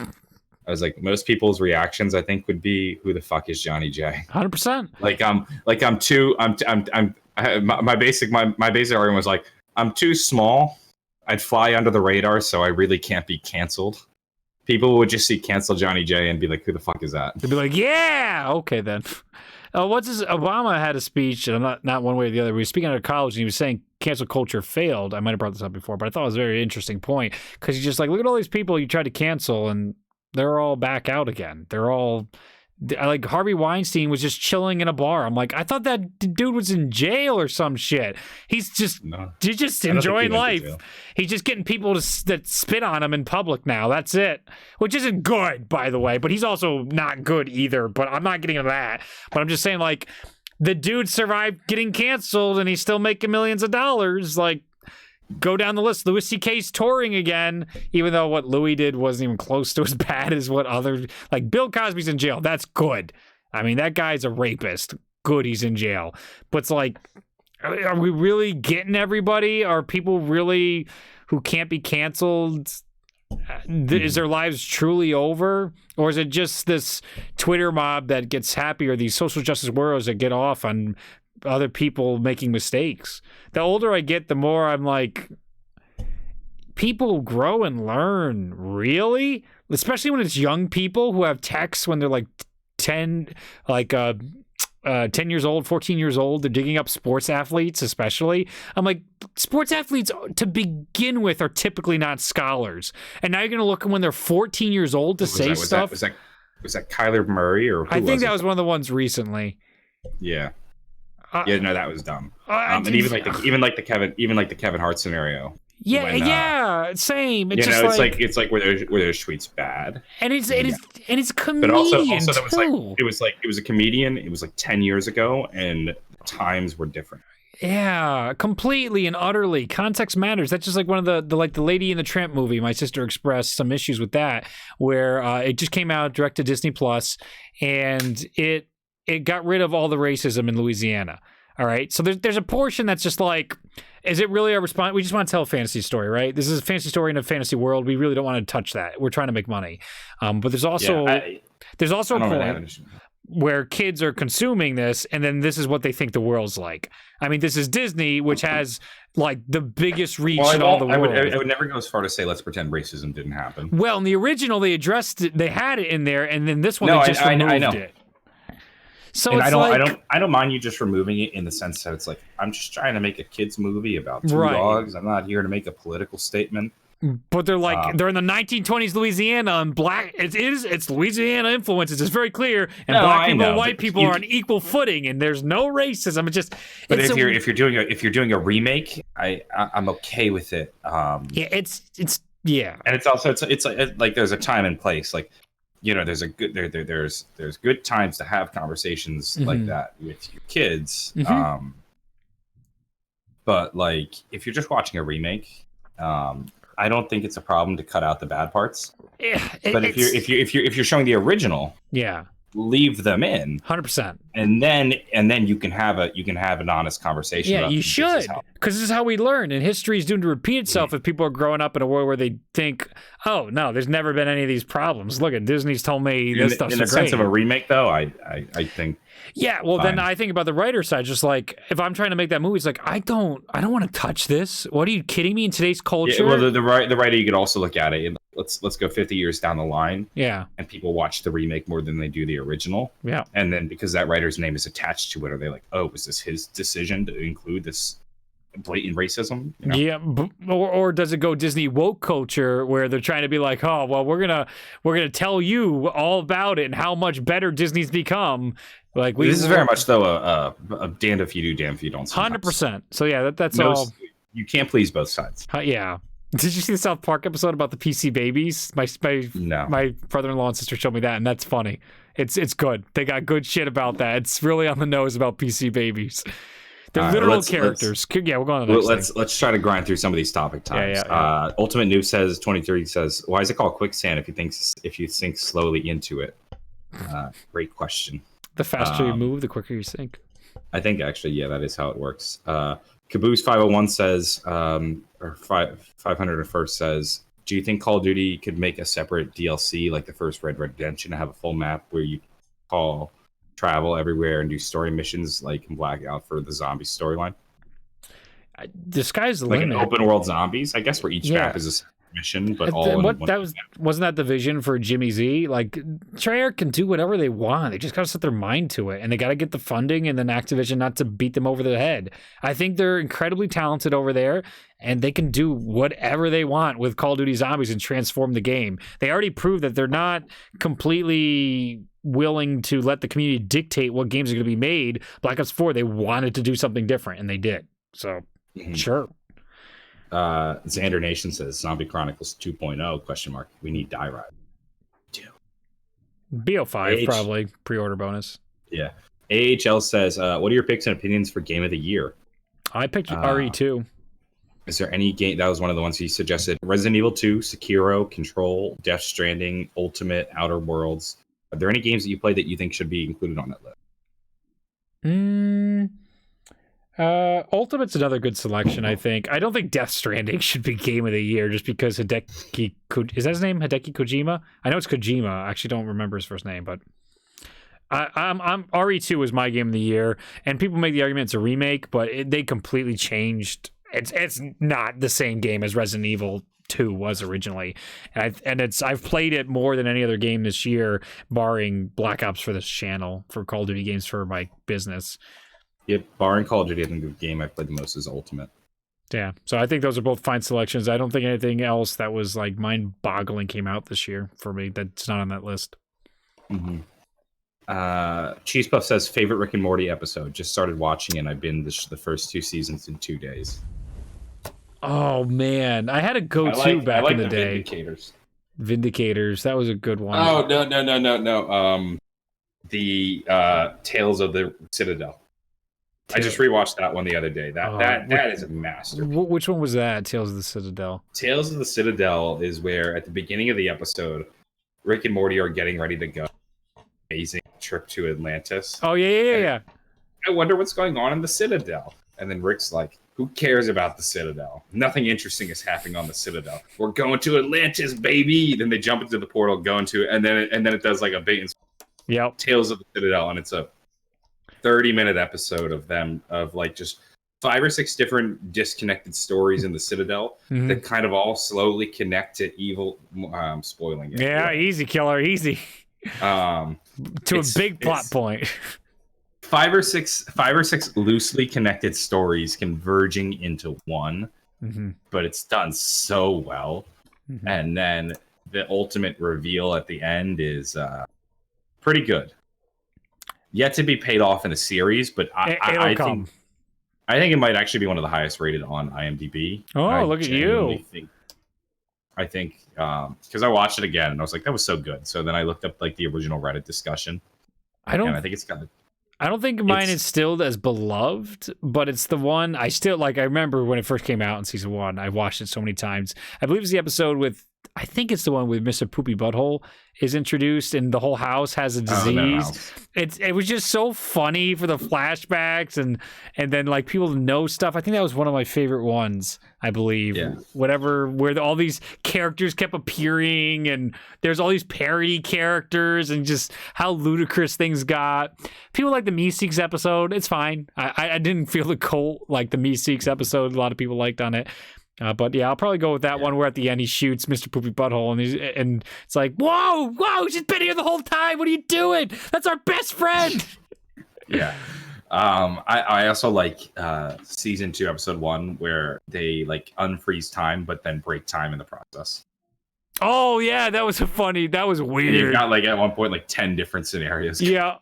I was like, most people's reactions, I think, would be, "Who the fuck is Johnny J?" 100%. My basic argument was like, I'm too small. I'd fly under the radar, so I really can't be canceled. People would just see cancel Johnny J and be like, "Who the fuck is that?" They'd be like, "Yeah, okay then." Obama had a speech, and not one way or the other. We were speaking at a college, and he was saying cancel culture failed. I might have brought this up before, but I thought it was a very interesting point because he's just like, look at all these people you tried to cancel, and they're all back out again. They're all like Harvey Weinstein was just chilling in a bar. I'm like, I thought that dude was in jail or some shit. He's just enjoying life. He's just getting people that spit on him in public now. That's it, which isn't good, by the way. But he's also not good either. But I'm not getting into that. But I'm just saying, like, the dude survived getting canceled, and he's still making millions of dollars. Like, go down the list. Louis C.K.'s touring again, even though what Louis did wasn't even close to as bad as what other, like Bill Cosby's in jail. That's good. I mean, that guy's a rapist. Good, he's in jail. But it's like, are we really getting everybody? Are people really who can't be canceled? Is their lives truly over? Or is it just this Twitter mob that gets happy, or these social justice warriors that get off on other people making mistakes? The older I get, the more I'm like, people grow and learn, really? Especially when it's young people who have texts when they're like 10 years old, 14 years old. They're digging up sports athletes, especially. I'm like, sports athletes to begin with are typically not scholars. And now you're going to look at when they're 14 years old to say stuff. Was that Kyler Murray? Or I think that was one of the ones recently. Yeah. That was dumb. And even like the Kevin Hart scenario. Yeah, same. It's it's like where there's tweets bad, and it's comedian. But also that was it was a comedian. It was like 10 years ago, and times were different. Yeah, completely and utterly. Context matters. That's just like one of the Lady and the Tramp movie. My sister expressed some issues with that, where it just came out direct to Disney Plus, and it got rid of all the racism in Louisiana. All right. So there's a portion that's just like, is it really a response? We just want to tell a fantasy story, right? This is a fantasy story in a fantasy world. We really don't want to touch that. We're trying to make money. But there's also a point where kids are consuming this, and then this is what they think the world's like. I mean, this is Disney, which has like the biggest reach in all the world. I would never go as far to say, let's pretend racism didn't happen. Well, in the original, they addressed it, they had it in there, and then this one, they just removed it. So and I don't mind you just removing it in the sense that it's like, I'm just trying to make a kids movie about two dogs. I'm not here to make a political statement. But they're like, they're in the 1920s Louisiana, and it's Louisiana influences. It's very clear, and black people and white people are on equal footing, and there's no racism. It's just. But if you're doing a remake, I'm okay with it. And it's also it's like there's a time and place. Like, there's good times to have conversations like that with your kids. But like, if you're just watching a remake, I don't think it's a problem to cut out the bad parts. But if you're showing the original, leave them in 100%, and then you can have an honest conversation. Yeah, you should, because this is how we learn, and history is doomed to repeat itself if people are growing up in a world where they think, oh no, there's never been any of these problems. Look at Disney's told me this stuff's in the sense of a remake, though. I think. Yeah, well, then I think about the writer's side. Just like, if I'm trying to make that movie, it's like, I don't want to touch this. What, are you kidding me? In today's culture, well, the writer, you could also look at it. let's go 50 years down the line. Yeah. And people watch the remake more than they do the original. Yeah. And then because that writer's name is attached to it, are they like, oh, was this his decision to include this blatant racism? You know? Yeah, or does it go Disney woke culture where they're trying to be like, oh, well, we're gonna tell you all about it and how much better Disney's become. Like this is very much though a damned if you do, damned if you don't. 100%. So yeah, that's all. You can't please both sides. Yeah. Did you see the South Park episode about the PC babies? My brother-in-law and sister showed me that, and that's funny. It's good. They got good shit about that. It's really on the nose about PC babies. They're literal characters. Yeah, we'll go on to the next thing. Let's try to grind through some of these topic times. Yeah. Ultimate Noob says 23 says, why is it called quicksand if you sink slowly into it? Great question. The faster you move, the quicker you sink. I think actually, yeah, that is how it works. Caboose 501 says, or 501st says, do you think Call of Duty could make a separate DLC like the first Red Dead Redemption to have a full map where you travel everywhere and do story missions like in Blackout for the zombie storyline? The sky's the limit. Like an open world zombies, I guess, where each map is a mission, but wasn't that the vision for Jimmy Z? Like, Treyarch can do whatever they want. They just gotta set their mind to it, and they gotta get the funding and then Activision not to beat them over the head. I think they're incredibly talented over there, and they can do whatever they want with Call of Duty Zombies and transform the game. They already proved that they're not completely willing to let the community dictate what games are going to be made. Black Ops 4, they wanted to do something different, and they did. So, sure. Xander Nation says Zombie Chronicles 2.0 ? We need Die Ride. BO5 probably pre-order bonus. Yeah. AHL says, what are your picks and opinions for Game of the Year? I picked RE2. Is there any game that was one of the ones he suggested? Resident Evil 2, Sekiro, Control, Death Stranding, Ultimate, Outer Worlds. Are there any games that you played that you think should be included on that list? Ultimate's another good selection, I think. I don't think Death Stranding should be Game of the Year just because is that his name? Hideki Kojima? I know it's Kojima. I actually don't remember his first name, but I'm RE2 is my Game of the Year, and people make the argument it's a remake, but they completely changed. It's not the same game as Resident Evil 2 was originally, and I've played it more than any other game this year, barring Black Ops for this channel, for Call of Duty games for my business. Yep, barring Call of Duty, I think the game I've played the most is Ultimate. Yeah, so I think those are both fine selections. I don't think anything else that was like mind-boggling came out this year for me that's not on that list. Cheese Puff says favorite Rick and Morty episode. Just started watching and I've been the first 2 seasons in 2 days. Oh man, I had a go-to back in the day. Vindicators. That was a good one. Oh no. The Tales of the Citadel. I just rewatched that one the other day. That is a masterpiece. Which one was that? Tales of the Citadel. Tales of the Citadel is where at the beginning of the episode, Rick and Morty are getting ready to go. Amazing trip to Atlantis. Oh yeah. I wonder what's going on in the Citadel. And then Rick's like, who cares about the Citadel? Nothing interesting is happening on the Citadel. We're going to Atlantis, baby. Then they jump into the portal, go into it, and then it does like a bait and switch. Tales of the Citadel, and it's a 30-minute episode of them of like just 5 or 6 different disconnected stories in the Citadel that kind of all slowly connect to evil. Spoiling it. Yeah, easy, killer, easy. To a big plot point. 5 or 6 loosely connected stories converging into one, but it's done so well. And then the ultimate reveal at the end is pretty good. Yet to be paid off in a series, but I think it might actually be one of the highest rated on IMDb. Oh, look at you! I think because I watched it again and I was like, that was so good. So then I looked up like the original Reddit discussion. I think it's got. I don't think mine is still as beloved, but it's the one I still like. I remember when it first came out in season 1. I watched it so many times. I believe it's the episode with. I think it's the one with Mr. Poopy Butthole is introduced and the whole house has a disease. It was just so funny for the flashbacks and then like people know stuff. I think that was one of my favorite ones, I believe. Yeah. Whatever, where all these characters kept appearing and there's all these parody characters and just how ludicrous things got. People like the Meeseeks episode. It's fine. I didn't feel the cult like the Meeseeks episode a lot of people liked on it. But yeah, I'll probably go with that one where at the end he shoots Mr. Poopy Butthole and it's like, whoa, she's been here the whole time. What are you doing? That's our best friend. Yeah. I also like season 2, episode 1, where they like unfreeze time, but then break time in the process. Oh yeah, that was weird. And you've got like at one point like 10 different scenarios. Yeah.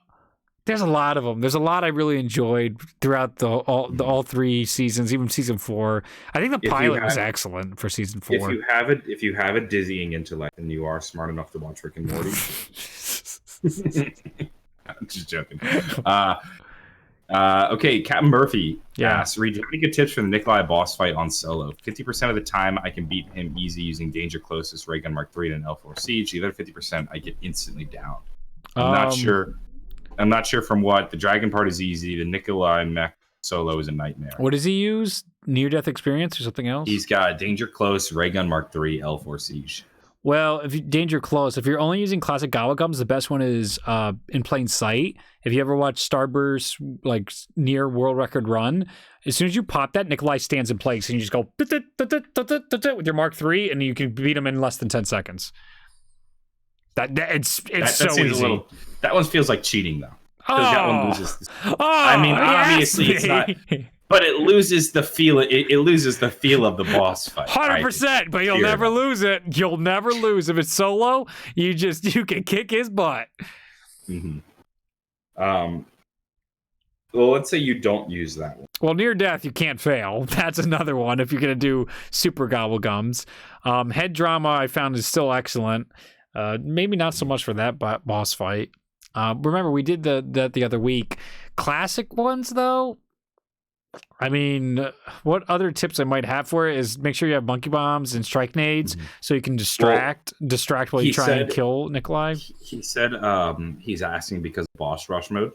There's a lot of them. There's a lot I really enjoyed throughout all 3 seasons, even season 4. I think the pilot was excellent for season 4. If you have a dizzying intellect and you are smart enough to watch Rick and Morty, I'm just joking. Okay, Captain Murphy asks, Reed, do you have any good tips for the Nikolai boss fight on solo? 50% of the time, I can beat him easy using Danger Closest, Ray Gun Mark III, and L4 Siege. The other 50%, I get instantly down. I'm not sure from what. The dragon part is easy. The Nikolai mech solo is a nightmare. What does he use? Near-death experience or something else? He's got Danger Close, Ray Gun Mark III, L4 Siege. Well, Danger Close, if you're only using classic Gawagums, the best one is in plain sight. If you ever watch Starburst, like near world record run, as soon as you pop that, Nikolai stands in place and you just go with your Mark III and you can beat him in less than 10 seconds. It's so easy. That one feels like cheating though. That one loses. Obviously it's not, but it loses the feel. It loses the feel of the boss fight. 100%, but you'll never lose it. You'll never lose if it's solo. You can kick his butt. Mm-hmm. Well, let's say you don't use that one. Well, near death, you can't fail. That's another one if you're gonna do super gobblegums. Head drama, I found is still excellent. Maybe not so much for that boss fight. Remember, we did that the other week. Classic ones, though. I mean, what other tips I might have for it is make sure you have monkey bombs and strike nades so you can distract while you try and kill Nikolai. He said he's asking because of boss rush mode.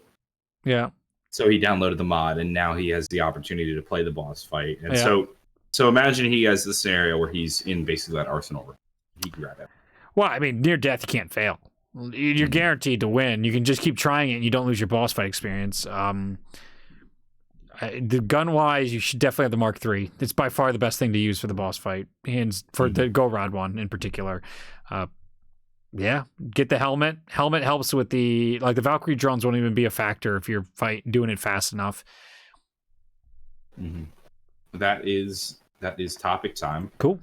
Yeah. So he downloaded the mod and now he has the opportunity to play the boss fight. And so imagine he has the scenario where he's in basically that arsenal room. He can grab it. Well, I mean, near death, you can't fail. You're guaranteed to win. You can just keep trying it and you don't lose your boss fight experience. The gun-wise, you should definitely have the Mark III. It's by far the best thing to use for the boss fight, and for the Go-Rod one in particular. Get the helmet. Helmet helps with the Valkyrie drones won't even be a factor if you're doing it fast enough. Mm-hmm. That is topic time. Cool.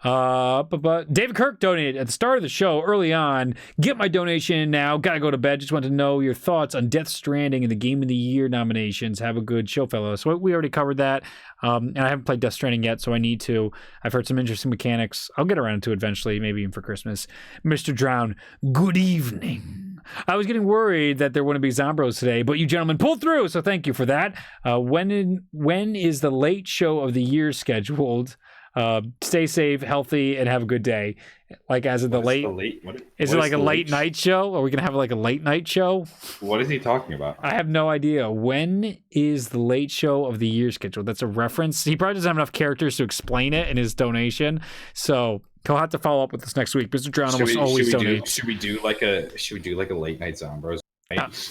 But David Kirk donated at the start of the show early on. Get my donation now. Gotta go to bed. Just want to know your thoughts on Death Stranding and the Game of the Year nominations. Have a good show, fellows. So we already covered that. And I haven't played Death Stranding yet, so I need to. I've heard some interesting mechanics. I'll get around to it eventually, maybe even for Christmas. Mr. Drown, good evening. I was getting worried that there wouldn't be Zombros today, but you gentlemen pulled through, so thank you for that. When is the late show of the year scheduled? Stay safe, healthy, and have a good day. Like as of the late. Is it like a late night show? Are we gonna have like a late night show? What is he talking about? I have no idea. When is the late show of the year scheduled? That's a reference. He probably doesn't have enough characters to explain it in his donation, so he'll have to follow up with us next week. Mr. Drown almost always donates. Should we do like a late night Zombros?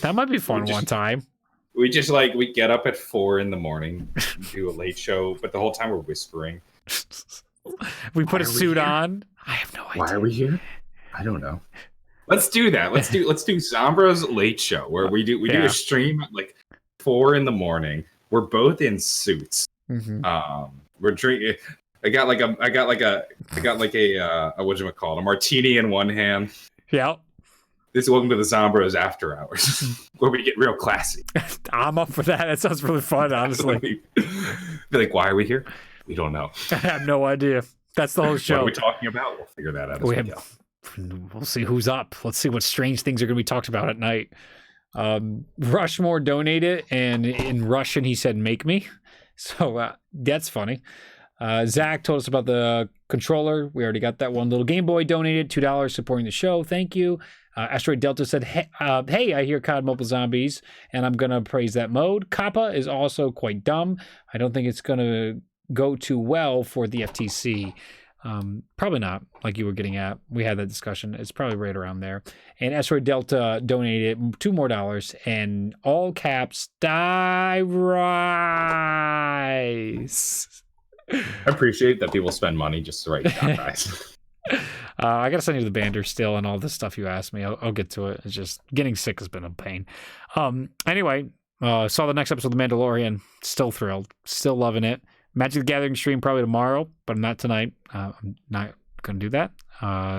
That might be fun one time. We just we get up at 4 a.m, do a late show, but the whole time we're whispering. We put a suit on. I have no idea. Why are we here? I don't know. Let's do that. Let's do Zombro's late show where we do a stream at 4 a.m. We're both in suits. Mm-hmm. We're drinking. I got a whatchamacallit, a martini in one hand. Yeah. This is welcome to the Zombros After Hours, where we get real classy. I'm up for that. That sounds really fun, honestly. Be like, why are we here? We don't know. I have no idea. That's the whole show. What are we talking about? We'll figure that out as we go. We'll see who's up. Let's see what strange things are going to be talked about at night. Rushmore donated, and in Russian he said, make me. So that's funny. Zach told us about the controller. We already got that one. Little Game Boy donated $2 supporting the show. Thank you. Asteroid Delta said, hey, I hear COD Mobile Zombies, and I'm going to praise that mode. Kappa is also quite dumb. I don't think it's going to go too well for the FTC. Probably not, like you were getting at. We had that discussion. It's probably right around there. And Asteroid Delta donated $2 more, and all caps, die rise. I appreciate that people spend money just to write down guys. I gotta send you the bander still and all this stuff you asked me. I'll get to it. It's just getting sick has been a pain. Anyway, saw the next episode of The Mandalorian. Still thrilled. Still loving it. Magic the Gathering stream probably tomorrow, but not tonight. I'm not gonna do that.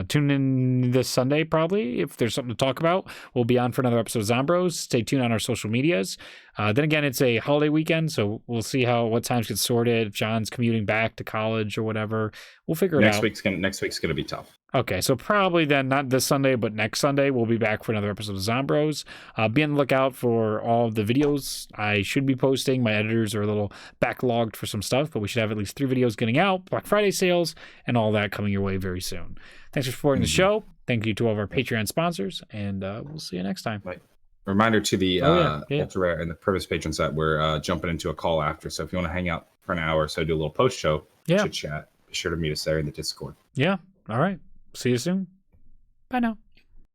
Tune in this Sunday probably if there's something to talk about. We'll be on for another episode of Zombroz. Stay tuned on our social medias. Then again, it's a holiday weekend, so we'll see what times get sorted. If John's commuting back to college or whatever, we'll figure it out. Next week's gonna be tough. Okay, so probably then not this Sunday, but next Sunday we'll be back for another episode of Zombroz. Be on the lookout for all of the videos I should be posting. My editors are a little backlogged for some stuff, but we should have at least 3 videos getting out, Black Friday sales, and all that coming your way very soon. Thanks for supporting the show. Thank you to all of our Patreon sponsors, and we'll see you next time. Right. Reminder to the Ultra Rare and the Privis patrons that we're jumping into a call after. So if you want to hang out for an hour or so, do a little post show, chit chat, be sure to meet us there in the Discord. Yeah. All right. See you soon. Bye now.